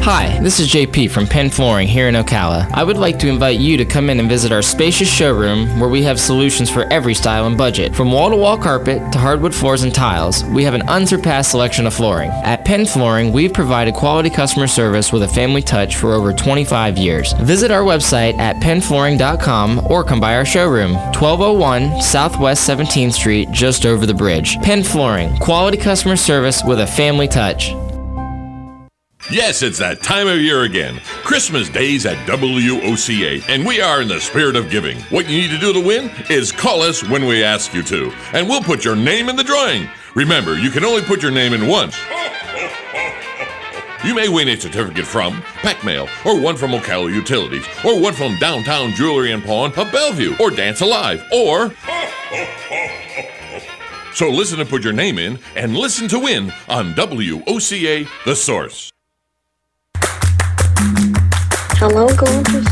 Hi, this is JP from Penn Flooring here in Ocala. I would like to invite you to come in and visit our spacious showroom where we have solutions for every style and budget. From wall-to-wall carpet to hardwood floors and tiles, we have an unsurpassed selection of flooring. At Penn Flooring, we've provided quality customer service with a family touch for over 25 years. Visit our website at pennflooring.com or come by our showroom, 1201 Southwest 17th Street, just over the bridge. Penn Flooring, quality customer service with a family touch. Yes, it's that time of year again. Christmas Days at WOCA, and we are in the spirit of giving. What you need to do to win is call us when we ask you to, and we'll put your name in the drawing. Remember, you can only put your name in once. You may win a certificate from Pac Mail, or one from Ocala Utilities, or one from Downtown Jewelry and Pawn of Bellevue, or Dance Alive, or... So listen and put your name in, and listen to win on WOCA, The Source. Hello, gorgeous.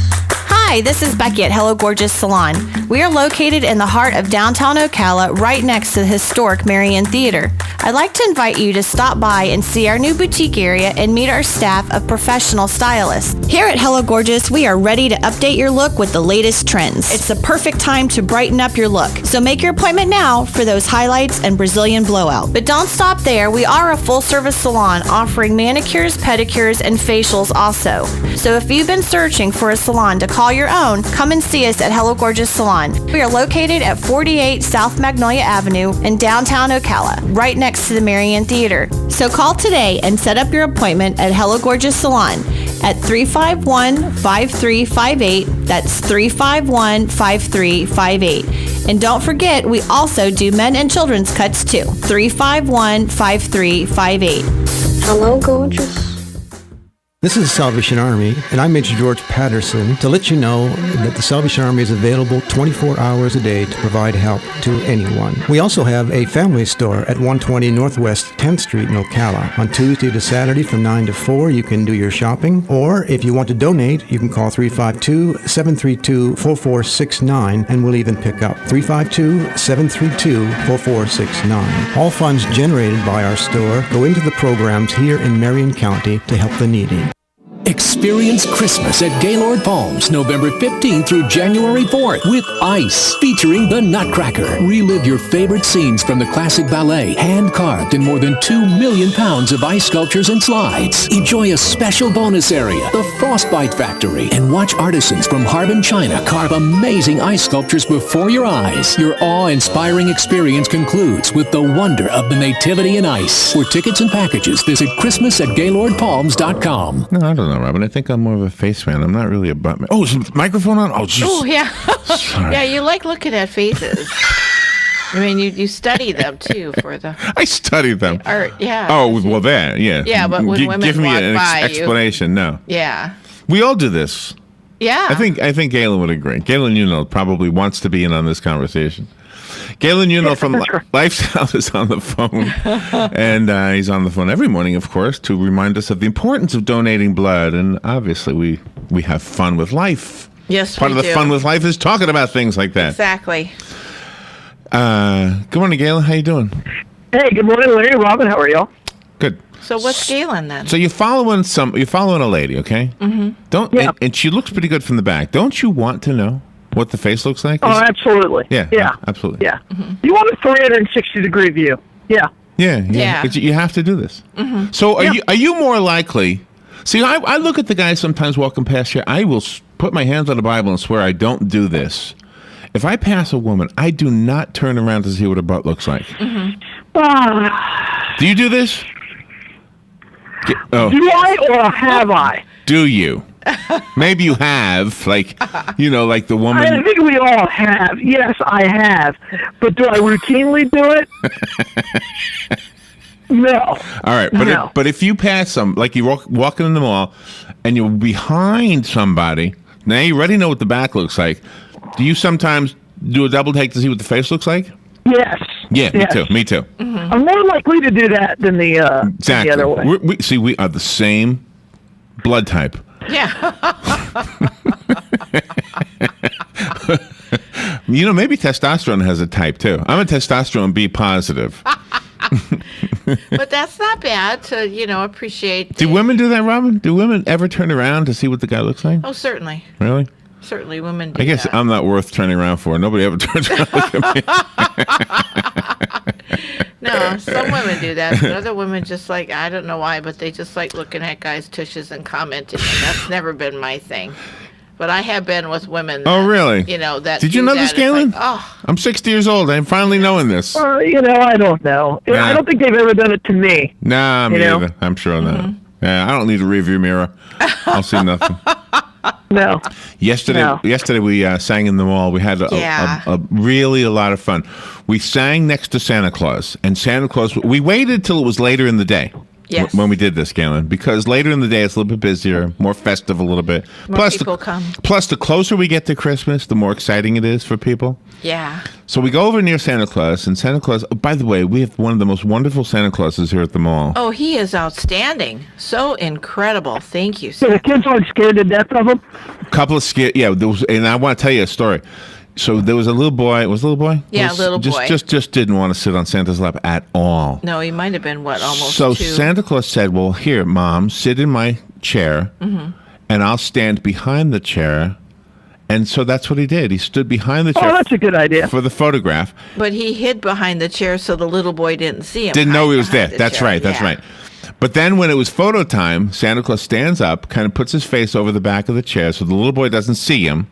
Hi, this is Becky at Hello Gorgeous Salon. We are located in the heart of downtown Ocala, right next to the historic Marion Theater. I'd like to invite you to stop by and see our new boutique area and meet our staff of professional stylists. Here at Hello Gorgeous, we are ready to update your look with the latest trends. It's the perfect time to brighten up your look. So make your appointment now for those highlights and Brazilian blowout. But don't stop there. We are a full-service salon offering manicures, pedicures, and facials also. So if you've been searching for a salon to call your your own, come and see us at Hello Gorgeous Salon. We are located at 48 South Magnolia Avenue in downtown Ocala, right next to the Marion Theater. So call today and set up your appointment at Hello Gorgeous Salon at 351-5358. That's 351-5358. And don't forget, we also do men and children's cuts too. 351-5358. Hello, gorgeous. This is the Salvation Army, and I'm Major George Patterson to let you know that the Salvation Army is available 24 hours a day to provide help to anyone. We also have a family store at 120 Northwest 10th Street in Ocala. On Tuesday to Saturday from 9 to 4, you can do your shopping, or if you want to donate, you can call 352-732-4469, and we'll even pick up 352-732-4469. All funds generated by our store go into the programs here in Marion County to help the needy. Experience Christmas at Gaylord Palms, November 15th through January 4th with Ice, featuring the Nutcracker. Relive your favorite scenes from the classic ballet, hand-carved in more than 2 million pounds of ice sculptures and slides. Enjoy a special bonus area, the Frostbite Factory, and watch artisans from Harbin, China carve amazing ice sculptures before your eyes. Your awe-inspiring experience concludes with the wonder of the Nativity in Ice. For tickets and packages, visit christmas@gaylordpalms.com. No, I don't know, Robin. I think I'm more of a face man. I'm not really a butt man. Oh, is the microphone on? Oh, jeez. Oh, yeah. Sorry. Yeah, you like looking at faces. I mean, you study them, too, for the... I studied them. Yeah. Oh, well, that, yeah. Yeah, but when women give me walk an by explanation, no. Yeah. We all do this. Yeah. I think Galen would agree. Galen, probably wants to be in on this conversation. Galen, from Lifestyle is on the phone, and he's on the phone every morning, of course, to remind us of the importance of donating blood. And obviously, we have fun with life. Yes, Part of the fun with life is talking about things like that. Exactly. Good morning, Galen. How you doing? Hey, good morning, Larry. Robin, how are y'all? Good. So what's Galen then? So you're following a lady, okay? Mm-hmm. And she looks pretty good from the back. Don't you want to know what the face looks like? Oh, absolutely. Yeah, absolutely. Yeah. Mm-hmm. You want a 360-degree view. Yeah. Yeah. But you have to do this. Mm-hmm. So are you more likely... See, I look at the guys sometimes walking past here. I will put my hands on the Bible and swear I don't do this. If I pass a woman, I do not turn around to see what her butt looks like. Mm-hmm. Do you do this? Do I or have I? Do you? Maybe you have, like the woman. I think we all have. Yes, I have. But do I routinely do it? No. All right, but if you pass some, like you're walking in the mall, and you're behind somebody, now you already know what the back looks like. Do you sometimes do a double take to see what the face looks like? Yes. Yeah, yes. Me too. Mm-hmm. I'm more likely to do that than the other way. We are the same blood type. Yeah. Maybe testosterone has a type too. I'm a testosterone B positive. But that's not bad to, appreciate. Do women do that, Robin? Do women ever turn around to see what the guy looks like? Oh, certainly. Really? Certainly women do I guess that. I'm not worth turning around for. Nobody ever turns around to look at me. No, some women do that, but other women just I don't know why, but they just like looking at guys' tushes and commenting, and that's never been my thing. But I have been with women. Oh, really? That. Did you know this, Galen? I'm 60 years old. I'm finally knowing this. I don't know. Nah. I don't think they've ever done it to me. Nah, me either. I'm sure of that. Yeah, I don't need a rearview mirror. I'll see nothing. No. Yesterday we sang in the mall. We had a really a lot of fun. We sang next to Santa Claus, and Santa Claus. We waited till it was later in the day. Yes. When we did this, Galen, because later in the day it's a little bit busier, more festive a little bit. More people come. Plus, the closer we get to Christmas, the more exciting it is for people. Yeah. So we go over near Santa Claus, and Santa Claus, by the way, we have one of the most wonderful Santa Clauses here at the mall. Oh, he is outstanding. So incredible. Thank you. So the kids aren't scared to death of him? Couple of scared, yeah. And I want to tell you a story. So there was a little boy. Was it a little boy? Yeah, little boy. Just didn't want to sit on Santa's lap at all. No, he might have been, almost So 2. Santa Claus said, well, here, Mom, sit in my chair, and I'll stand behind the chair, And so that's what he did. He stood behind the chair. Oh, that's a good idea. For the photograph. But he hid behind the chair so the little boy didn't see him. Didn't know he was there. That's chair. right. That's right. But then when it was photo time, Santa Claus stands up, kind of puts his face over the back of the chair so the little boy doesn't see him,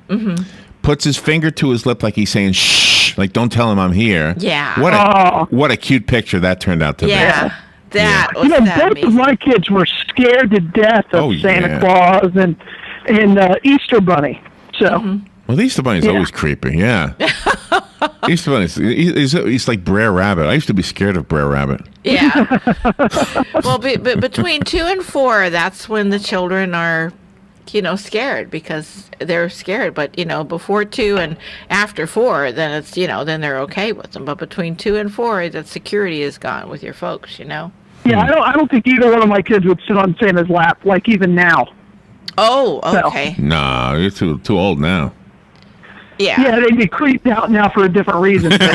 puts his finger to his lip like he's saying, shh, like, don't tell him I'm here. Yeah. What a cute picture that turned out to be. Yeah. That was both of my kids were scared to death of Santa Claus and Easter Bunny. So. Well, the Easter Bunny's always creepy. Yeah. Easter Bunny's he's like Brer Rabbit. I used to be scared of Brer Rabbit. Yeah. Well, but between 2 and 4, that's when the children are, scared because they're scared. But before 2 and after 4, then it's then they're okay with them. But between 2 and 4, that security is gone with your folks. Yeah, I don't think either one of my kids would sit on Santa's lap, like even now. Oh, okay. No, you're too old now. Yeah, they'd be creeped out now for a different reason. But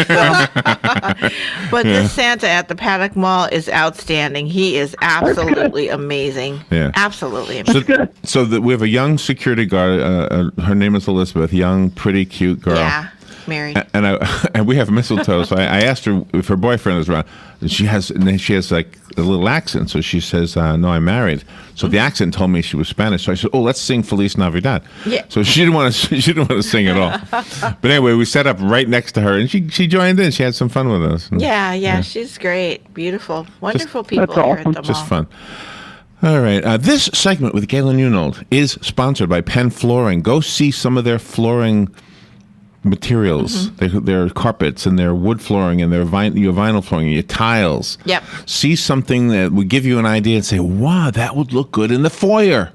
this Santa at the Paddock Mall is outstanding. He is absolutely amazing. Yeah, absolutely amazing. So we have a young security guard. Her name is Elizabeth. Young, pretty, cute girl. Yeah, married. And we have mistletoe. So I asked her if her boyfriend is around. She has like a little accent. So she says, "No, I'm married." So the accent told me she was Spanish. So I said, "Oh, let's sing Feliz Navidad." Yeah. So she didn't want to sing at all. But anyway, we set up right next to her, and she joined in. She had some fun with us. Yeah, she's great, beautiful, wonderful people here at the mall. Just fun. All right. This segment with Galen Unold is sponsored by Penn Flooring. Go see some of their flooring materials, their carpets and their wood flooring and your vinyl flooring and your tiles. Yep. See something that would give you an idea and say, wow, that would look good in the foyer.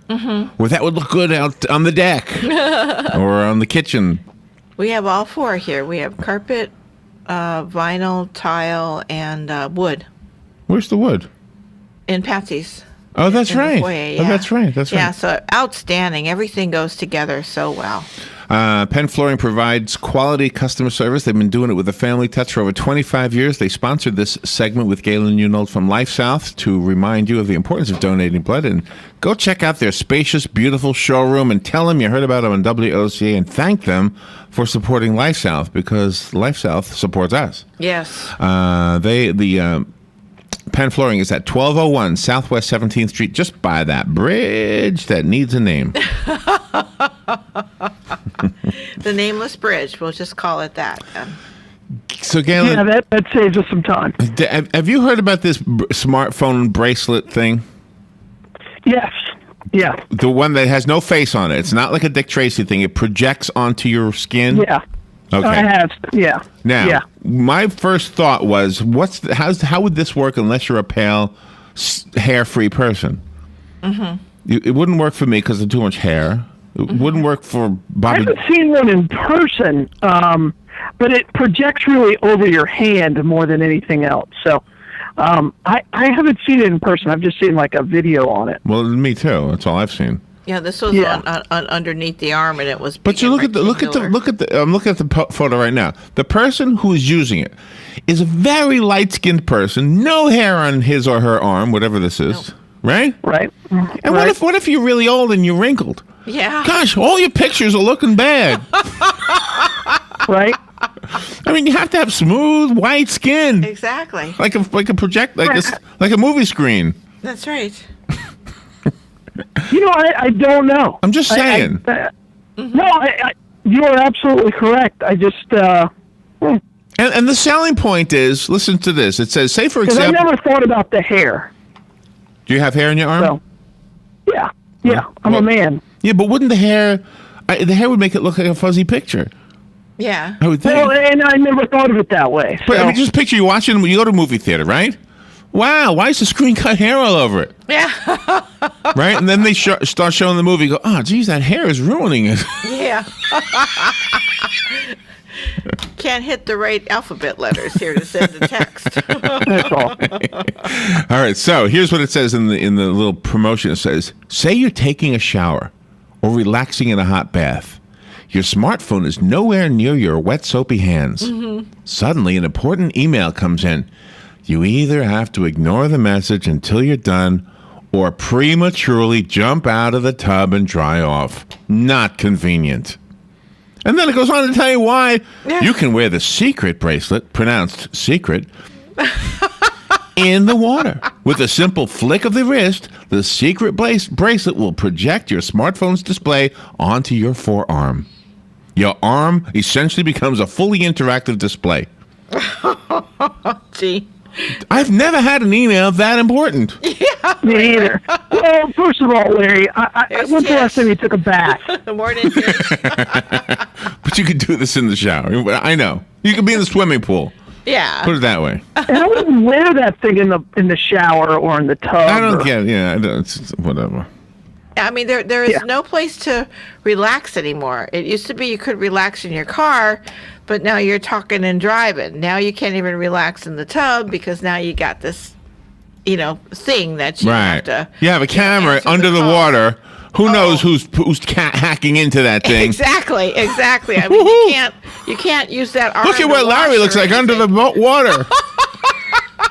Or that would look good out on the deck or on the kitchen. We have all 4 here. We have carpet, vinyl, tile, and wood. Where's the wood? In Patsy's. Oh, that's right. Foyer, Oh, that's right. That's right. Yeah, so outstanding. Everything goes together so well. Penn Flooring provides quality customer service. They've been doing it with a family touch for over 25 years. They sponsored this segment with Galen Unold from Life South to remind you of the importance of donating blood. And go check out their spacious, beautiful showroom and tell them you heard about them on WOCA and thank them for supporting Life South because Life South supports us. Yes. Penn Flooring is at 1201 Southwest 17th Street, just by that bridge that needs a name. The nameless bridge. We'll just call it that. So, Galen, that saves us some time. Have you heard about this smartphone bracelet thing? Yes. Yeah. The one that has no face on it. It's not like a Dick Tracy thing. It projects onto your skin. Yeah. Okay. I have. Yeah. Now, my first thought was, how would this work unless you're a pale, hair-free person? It wouldn't work for me because of too much hair. It wouldn't work for Bobby. I haven't seen one in person, but it projects really over your hand more than anything else. So I haven't seen it in person. I've just seen like a video on it. Well, me too. That's all I've seen. Yeah, this was on underneath the arm, and it was. But you look at the I'm looking at the photo right now. The person who is using it is a very light-skinned person, no hair on his or her arm, whatever this is, right? Right. And what if you're really old and you're wrinkled? Yeah. Gosh, all your pictures are looking bad. Right. I mean, you have to have smooth white skin. Exactly. Like a project, like a movie screen. That's right. I don't know. I'm just saying. You are absolutely correct. I just. And the selling point is, listen to this. It says, say for example. I never thought about the hair. Do you have hair in your arm? So, yeah. I'm a man. Yeah, but wouldn't the hair would make it look like a fuzzy picture? Yeah. I would think. Well, and I never thought of it that way. But I mean, just picture you go to a movie theater, right? Wow, why is the screen cut hair all over it? Yeah. Right? And then they start showing the movie, go, oh, geez, that hair is ruining it. Yeah. Can't hit the right alphabet letters here to send the text. That's all. All right, so here's what it says in the little promotion. It says, say you're taking a shower or relaxing in a hot bath. Your smartphone is nowhere near your wet, soapy hands. Suddenly, an important email comes in. You either have to ignore the message until you're done or prematurely jump out of the tub and dry off. Not convenient. And then it goes on to tell you why you can wear the secret bracelet, pronounced secret, in the water. With a simple flick of the wrist, the secret bracelet will project your smartphone's display onto your forearm. Your arm essentially becomes a fully interactive display. Gee. I've never had an email that important. Yeah. Me either. Well, first of all, Larry, when's the last time you took a bath? Morning. But you could do this in the shower. I know. You could be in the swimming pool. Yeah. Put it that way. And I wouldn't wear that thing in the shower or in the tub. I don't get it. Yeah, it's whatever. I mean, there is no place to relax anymore. It used to be you could relax in your car, but now you're talking and driving. Now you can't even relax in the tub because now you got this, thing that you have to. You have a camera under the water. Who knows who's hacking into that thing? Exactly. I mean, you can't use that arm. Look at what Larry looks like under the water.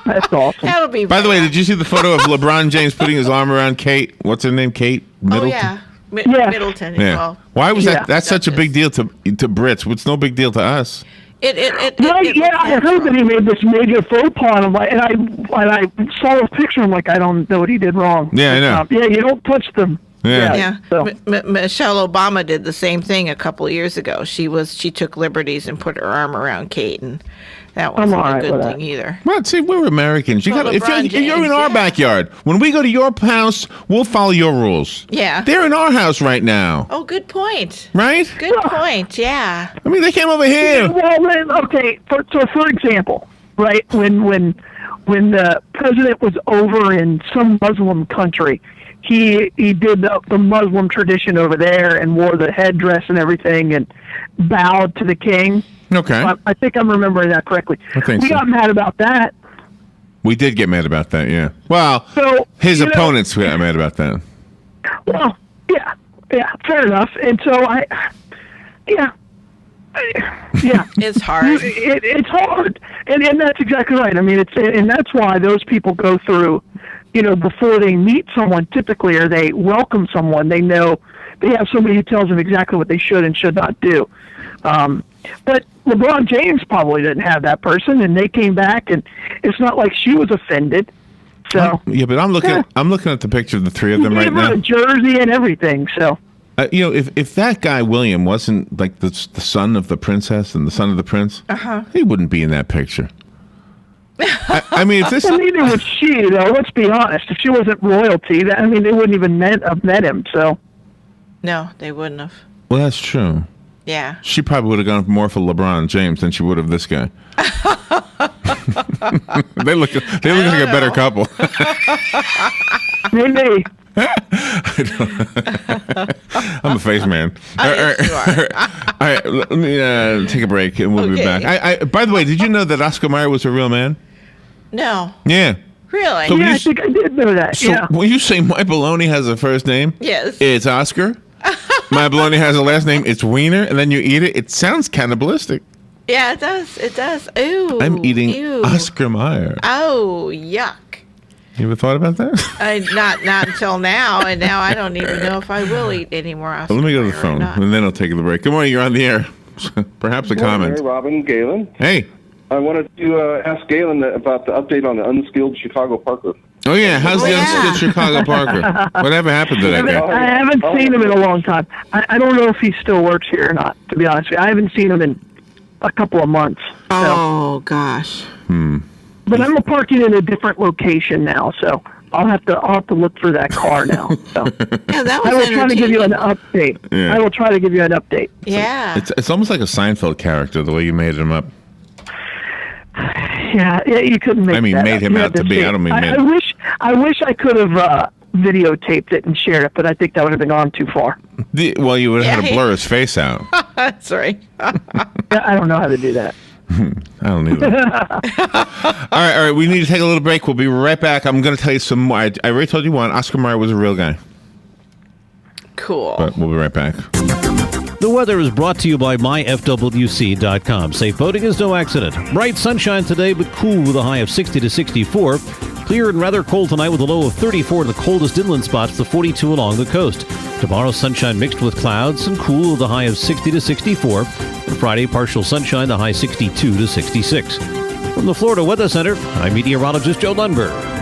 That's awesome. That'll be. By the way, did you see the photo of LeBron James putting his arm around Kate? What's her name? Kate Middleton. Oh yeah, Middleton. Yeah. Well, why was that? That's such a big deal to Brits. It's no big deal to us. I heard that he made this major faux pas, and I saw his picture. I'm like, I don't know what he did wrong. Yeah, I know. You don't touch them. Yeah. So. Michelle Obama did the same thing a couple of years ago. She took liberties and put her arm around Kate, and that wasn't a good thing either. Well, see, we're Americans. If you're in our backyard, when we go to your house, we'll follow your rules. Yeah. They're in our house right now. Oh, good point. Right? Good point. Yeah. I mean, they came over here. Well, okay. For example, right when the president was over in some Muslim country. He did the Muslim tradition over there and wore the headdress and everything and bowed to the king. Okay. I think I'm remembering that correctly. I think we got mad about that. We did get mad about that, yeah. Well, his opponents got mad about that. Well, yeah, fair enough. And so yeah. It's hard. It's hard, and that's exactly right. I mean, and that's why those people go through. Before they meet someone, typically, or they welcome someone, they know they have somebody who tells them exactly what they should and should not do. But LeBron James probably didn't have that person, and they came back, and it's not like she was offended. So but I'm looking at the picture of the three of them right now. A jersey and everything. So if that guy William wasn't like the son of the princess and the son of the prince, he wouldn't be in that picture. I mean, if this. Well, neither would she, though. Let's be honest. If she wasn't royalty, they wouldn't even have met him. So. No, they wouldn't have. Well, that's true. Yeah. She probably would have gone more for LeBron James than she would have this guy. They look like a better couple. Maybe. I'm a face man. All right, let me take a break and we'll be back. By the way, did you know that Oscar Mayer was a real man? No. Yeah. Really? So I think I did know that. So when you say my bologna has a first name, yes, it's Oscar. My bologna has a last name, it's Wiener, and then you eat it. It sounds cannibalistic. Yeah, it does. It does. Ooh. I'm eating Oscar Mayer. Oh, yuck. You ever thought about that? Not until now, and now I don't even know if I will eat any more Oscar Let me go to the phone, and then I'll take the break. Good morning, you're on the air. Perhaps a comment. Hey, Robin, Galen. Hey. I wanted to ask Galen about the update on the unskilled Chicago Parker. Oh, yeah. How's the unskilled Chicago Parker? Whatever happened to that guy? I haven't seen him in a long time. I don't know if he still works here or not, to be honest with you. I haven't seen him in a couple of months. Oh, gosh. But I'm parking in a different location now, so I'll have to look for that car now. So I will try to give you an update. Yeah. I will try to give you an update. Yeah. It's almost like a Seinfeld character, the way you made him up. Yeah, you couldn't make. I mean, that made up. him You out had to be. I don't mean. I wish I could have videotaped it and shared it, but I think that would have been gone too far. Well, you would have had to blur his face out. That's right. I don't know how to do that. I don't either. All right. We need to take a little break. We'll be right back. I'm going to tell you some more. I already told you one. Oscar Mayer was a real guy. Cool. But we'll be right back. The weather is brought to you by myfwc.com. Safe boating is no accident. Bright sunshine today, but cool with a high of 60 to 64. Clear and rather cold tonight with a low of 34 in the coldest inland spots, the 42 along the coast. Tomorrow, sunshine mixed with clouds and cool with a high of 60 to 64. And Friday, partial sunshine, the high 62 to 66. From the Florida Weather Center, I'm meteorologist Joe Lundberg.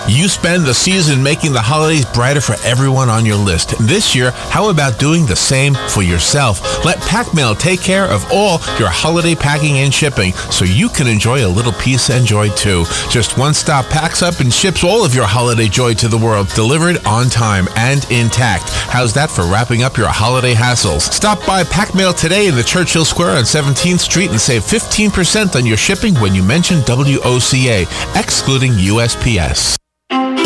You spend the season making the holidays brighter for everyone on your list. This year, how about doing the same for yourself? Let PackMail take care of all your holiday packing and shipping so you can enjoy a little peace and joy too. Just one stop packs up and ships all of your holiday joy to the world, delivered on time and intact. How's that for wrapping up your holiday hassles? Stop by PackMail today in the Churchill Square on 17th Street and save 15% on your shipping when you mention WOCA, excluding USPS.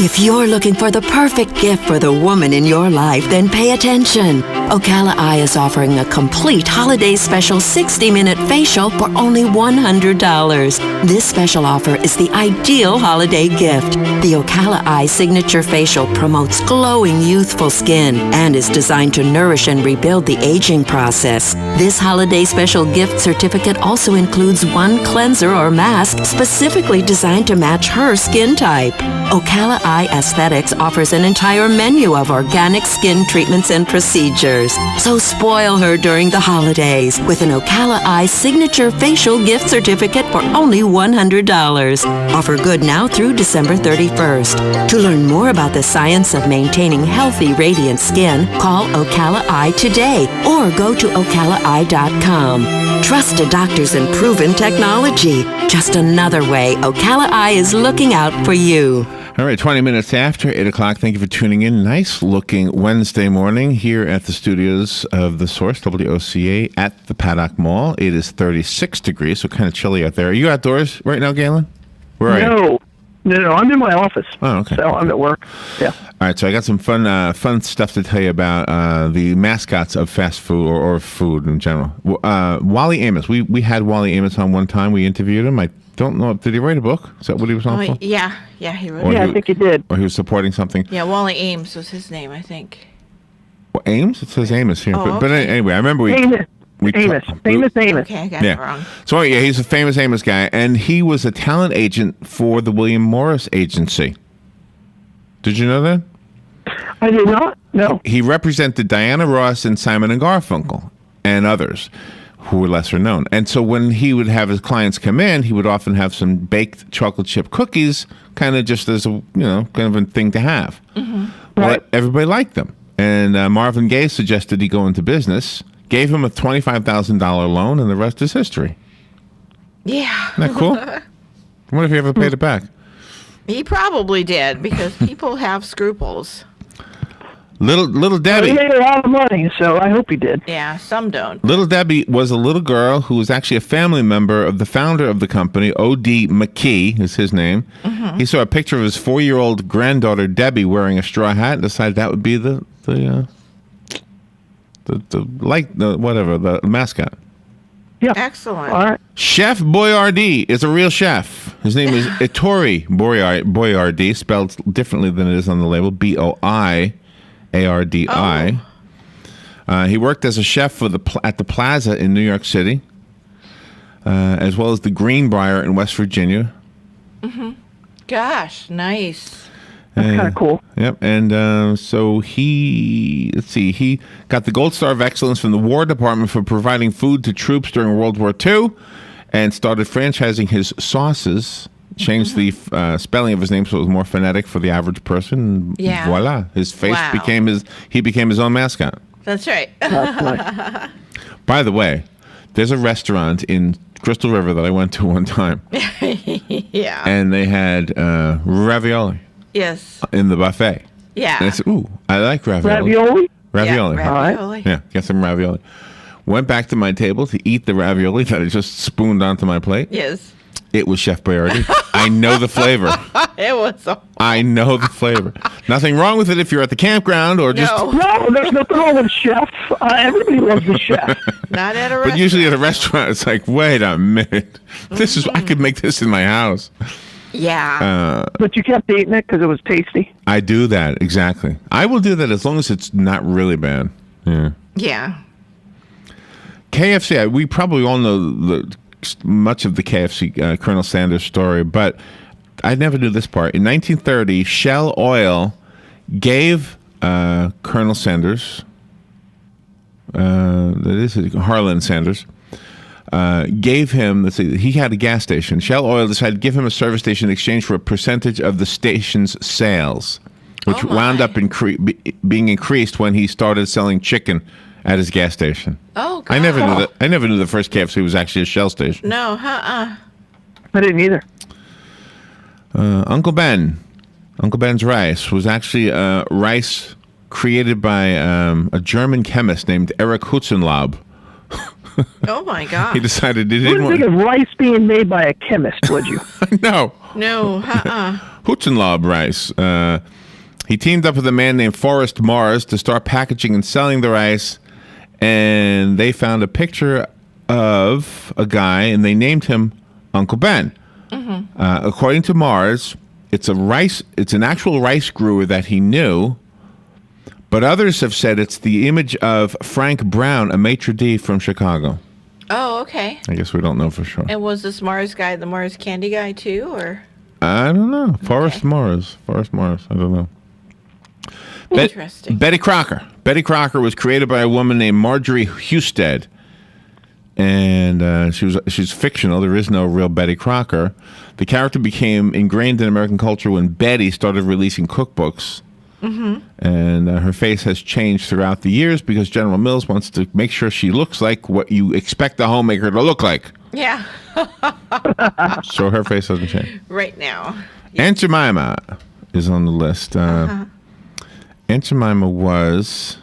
If you're looking for the perfect gift for the woman in your life, then pay attention. Ocala Eye is offering a complete holiday special 60-minute facial for only $100. This special offer is the ideal holiday gift. The Ocala Eye Signature Facial promotes glowing, youthful skin and is designed to nourish and rebuild the aging process. This holiday special gift certificate also includes one cleanser or mask specifically designed to match her skin type. Ocala Eye Aesthetics offers an entire menu of organic skin treatments and procedures. So spoil her during the holidays with an Ocala Eye Signature Facial Gift Certificate for only $100. Offer good now through December 31st. To learn more about the science of maintaining healthy, radiant skin, call Ocala Eye today or go to ocalaeye.com. Trusted doctors and proven technology. Just another way Ocala Eye is looking out for you. All right, 20 minutes after 8 o'clock. Thank you for tuning in. Nice looking Wednesday morning here at the studios of The Source, WOCA, at the Paddock Mall. It is 36 degrees, so kind of chilly out there. Are you outdoors right now, Galen? Where are you? No, I'm in my office. Oh, okay. So I'm at work. Yeah. All right, so I got some fun stuff to tell you about the mascots of fast food or food in general. Wally Amos. We had Wally Amos on one time. We interviewed him. I don't know. Did he write a book? Is that what he was on for? Yeah, he wrote. I think he did. Or he was supporting something. Yeah, Wally Ames was his name, I think. Well, Ames? It says Amos here. Oh, but okay. Anyway, I remember Amos. Famous Amos. Okay, I got it wrong. So yeah, he's a famous Amos guy, and he was a talent agent for the William Morris Agency. Did you know that? I did not. No. He represented Diana Ross and Simon and Garfunkel and others who were lesser known. And so when he would have his clients come in, he would often have some baked chocolate chip cookies, kind of just as a kind of a thing to have. Mm-hmm. Well, everybody liked them, and Marvin Gaye suggested he go into business. Gave him a $25,000 loan, and the rest is history. Yeah. Isn't that cool? I wonder if he ever paid it back. He probably did, because people have scruples. Little Debbie. He made a lot of money, so I hope he did. Yeah, some don't. Little Debbie was a little girl who was actually a family member of the founder of the company, O.D. McKee is his name. Mm-hmm. He saw a picture of his 4-year-old granddaughter, Debbie, wearing a straw hat and decided that would be the mascot. Yeah. Excellent. All right. Chef Boyardee is a real chef. His name is Ettore Boyardee, spelled differently than it is on the label, Boiardi. He worked as a chef at the Plaza in New York City, as well as the Greenbrier in West Virginia. Mm-hmm. Gosh, nice. That's kind of cool. Yep, and so he got the Gold Star of Excellence from the War Department for providing food to troops during World War II, and started franchising his sauces. Changed the spelling of his name so it was more phonetic for the average person. Yeah. Voila, his face became his own mascot. That's right. By the way, there's a restaurant in Crystal River that I went to one time. Yeah. And they had ravioli. Yes. In the buffet. Yeah. And I said, ooh, I like ravioli. Ravioli? Ravioli. Yeah, ravioli. Yeah, get some ravioli. Went back to my table to eat the ravioli that I just spooned onto my plate. Yes. It was Chef Boyardee. I know the flavor. It was. I know the flavor. Nothing wrong with it if you're at the campground or just... No, there's nothing wrong with chef. Everybody loves the chef. Not at a restaurant. But usually at a restaurant, it's like, wait a minute. I could make this in my house. Yeah. But you kept eating it because it was tasty. I do that, exactly. I will do that as long as it's not really bad. Yeah. Yeah. KFC, we probably all know much of the KFC Colonel Sanders story, but I never knew this part. In 1930, Shell Oil gave Colonel Sanders, that is Harlan Sanders, gave him, let's see, he had a gas station. Shell Oil decided to give him a service station in exchange for a percentage of the station's sales, which wound up being increased when he started selling chicken at his gas station. Oh, God. I never knew the first KFC was actually a Shell station. No, I didn't either. Uncle Ben's rice was actually rice created by a German chemist named Erich Hutzenlob. Oh my God! He decided he You didn't wouldn't think of rice being made by a chemist, would you? No. Hutzenlob rice. He teamed up with a man named Forrest Mars to start packaging and selling the rice, and they found a picture of a guy, and they named him Uncle Ben. According to Mars, it's an actual rice grower that he knew, but others have said it's the image of Frank Brown, a maitre d' from Chicago. Oh, okay. I guess we don't know for sure. And was this Mars guy the Mars candy guy too, or? I don't know. Forrest Mars. I don't know. Interesting. Betty Crocker. Betty Crocker was created by a woman named Marjorie Husted. And she's fictional. There is no real Betty Crocker. The character became ingrained in American culture when Betty started releasing cookbooks. And her face has changed throughout the years because General Mills wants to make sure she looks like what you expect a homemaker to look like. Yeah. So her face doesn't change. Right now. Aunt Jemima is on the list. Aunt Jemima was,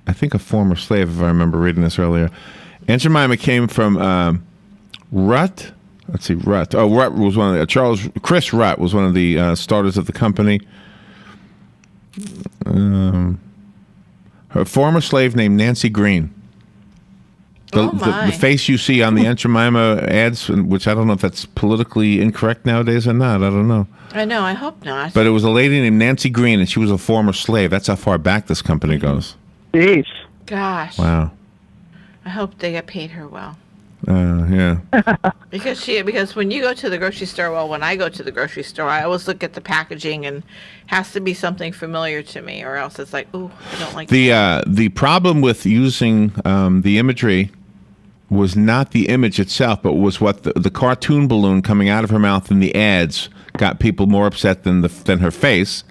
I think, a former slave, if I remember reading this earlier. Aunt Jemima came from Rutt. Let's see, Rutt. Oh, Rutt was one of the, Chris Rutt was one of the starters of the company. Her former slave named Nancy Green. The face you see on the Aunt Jemima ads, which I don't know if that's politically incorrect nowadays or not. I don't know. I know. I hope not. But it was a lady named Nancy Green, and she was a former slave. That's how far back this company goes. Jeez. Gosh. Wow. I hope they get paid her well. Yeah. Because when you go to the grocery store, well, when I go to the grocery store, I always look at the packaging and has to be something familiar to me, or else it's like, ooh, I don't like the problem with using the imagery was not the image itself, but was what the cartoon balloon coming out of her mouth in the ads got people more upset than her face.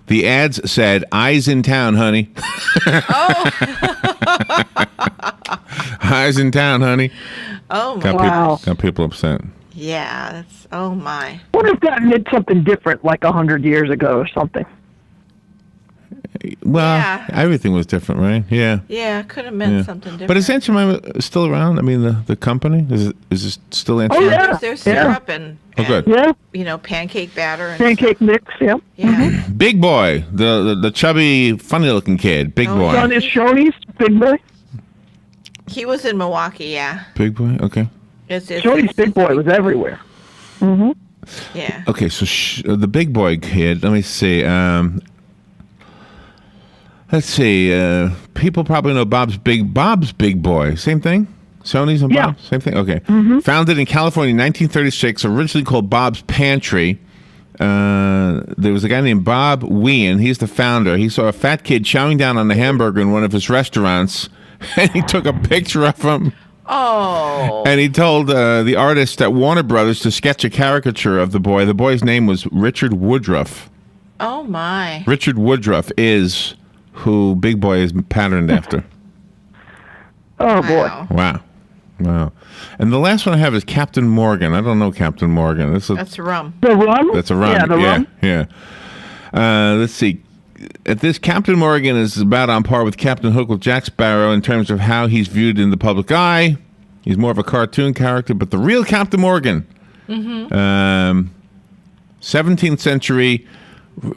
The ads said, "Eyes in town, honey." Eyes in town, honey. Oh, my wow. Got people upset. Yeah, that's, oh, my. What if that meant something different like 100 years ago or something? Well, everything was different, right? Yeah. Yeah, could have meant something different. But is Aunt Jemima still around? I mean, the company? Is it still Aunt Jemima? Yeah, there's syrup and good. Yeah. Pancake batter. And pancake mix, yeah. Yeah. Big Boy, the chubby, funny-looking kid. Big Boy. Son is Shoney's Big Boy? He was in Milwaukee, yeah. Big Boy, okay. Shoney's Big Boy was everywhere. Yeah. Okay, so the Big Boy kid, let me see. People probably know Bob's Big Boy. Same thing? Sony's and Bob's? Same thing? Okay. Founded in California in 1936, originally called Bob's Pantry. There was a guy named Bob Wien. He's the founder. He saw a fat kid chowing down on a hamburger in one of his restaurants, and he took a picture of him. Oh. And he told the artist at Warner Brothers to sketch a caricature of the boy. The boy's name was Richard Woodruff. Oh, my. Richard Woodruff is who Big Boy is patterned after. Oh, boy. Wow. And the last one I have is Captain Morgan. I don't know Captain Morgan. That's rum. The rum? That's a rum. Yeah, the rum. Yeah. Let's see. At this, Captain Morgan is about on par with Captain Hook with Jack Sparrow in terms of how he's viewed in the public eye. He's more of a cartoon character, but the real Captain Morgan, 17th century,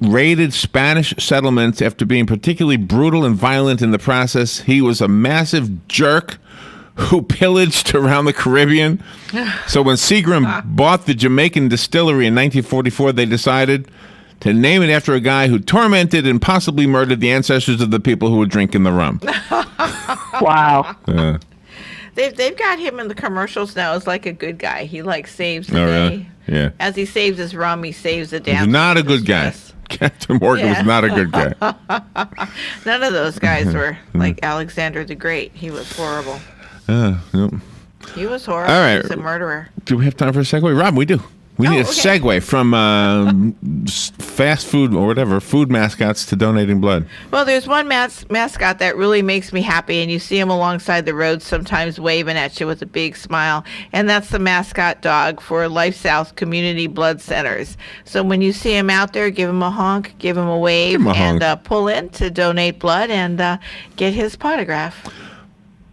raided Spanish settlements after being particularly brutal and violent in the process. He was a massive jerk who pillaged around the Caribbean. So when Seagram bought the Jamaican distillery in 1944, they decided to name it after a guy who tormented and possibly murdered the ancestors of the people who were drinking the rum. Wow. They've got him in the commercials now as like a good guy. He like saves the Oh, day. really? Yeah. As he saves his rum, he saves the He's damn. not a good guy. Captain Morgan was not a good guy. None of those guys were like Alexander the Great. He was horrible. Nope. He was horrible. All right. He was a murderer. Do we have time for a segue? Rob, we do. We need a segue from fast food or whatever, food mascots to donating blood. Well, there's one mascot that really makes me happy, and you see him alongside the road sometimes waving at you with a big smile, and that's the mascot dog for Life South Community Blood Centers. So when you see him out there, give him a honk, give him a wave, and pull in to donate blood and get his autograph.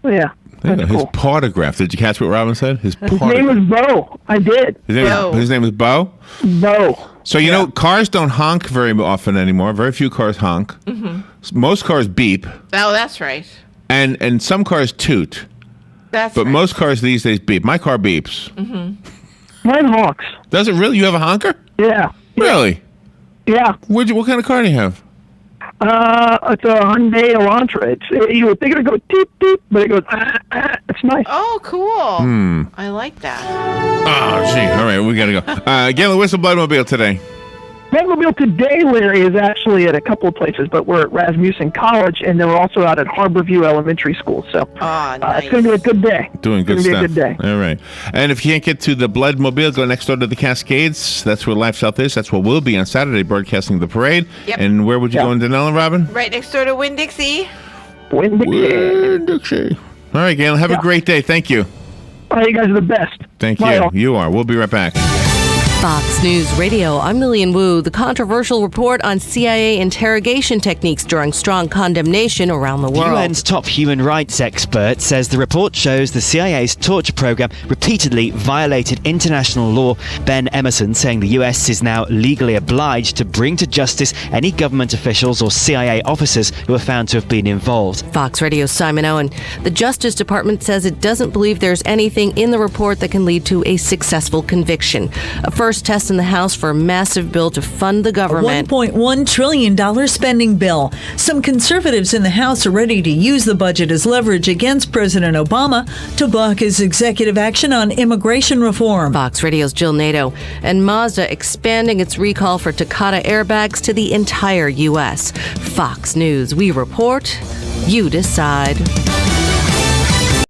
Yeah. His potograph. Did you catch what Robin said? His name is Bo. I did. His name is Bo? Bo. So, you know, cars don't honk very often anymore. Very few cars honk. Mm-hmm. Most cars beep. Oh, that's right. And some cars toot. But most cars these days beep. My car beeps. Mm-hmm. Mine honks. Does it really? You have a honker? Yeah. Really? Yeah. What kind of car do you have? It's a Hyundai Elantra. You would think it would go toot toot, but it goes It's nice. Oh, cool. I like that. Oh, gee. All right, we got to go. Galen, what's the Bloodmobile today? Bloodmobile today, Larry, is actually at a couple of places, but we're at Rasmussen College, and then we're also out at Harborview Elementary School. So nice. It's going to be a good day. Doing good it's stuff. It's going to be a good day. All right. And if you can't get to the Bloodmobile, go next door to the Cascades. That's where Life South is. That's where we'll be on Saturday, broadcasting the parade. Yep. And where would you go in Denellen, Robin? Right next door to Winn-Dixie. Winn-Dixie. All right, Galen. Have a great day. Thank you. All right, you guys are the best. Thank Bye, you. all. You are. We'll be right back. Fox News Radio, I'm Lillian Wu. The controversial report on CIA interrogation techniques drawing strong condemnation around the world. The UN's top human rights expert says the report shows the CIA's torture program repeatedly violated international law. Ben Emerson saying the US is now legally obliged to bring to justice any government officials or CIA officers who are found to have been involved. Fox Radio's Simon Owen. The Justice Department says it doesn't believe there's anything in the report that can lead to a successful conviction. A first test in the House for a massive bill to fund the government. A $1.1 trillion spending bill. Some conservatives in the House are ready to use the budget as leverage against President Obama to block his executive action on immigration reform. Fox Radio's Jill Nato. And Mazda expanding its recall for Takata airbags to the entire U.S. Fox News. We report, you decide.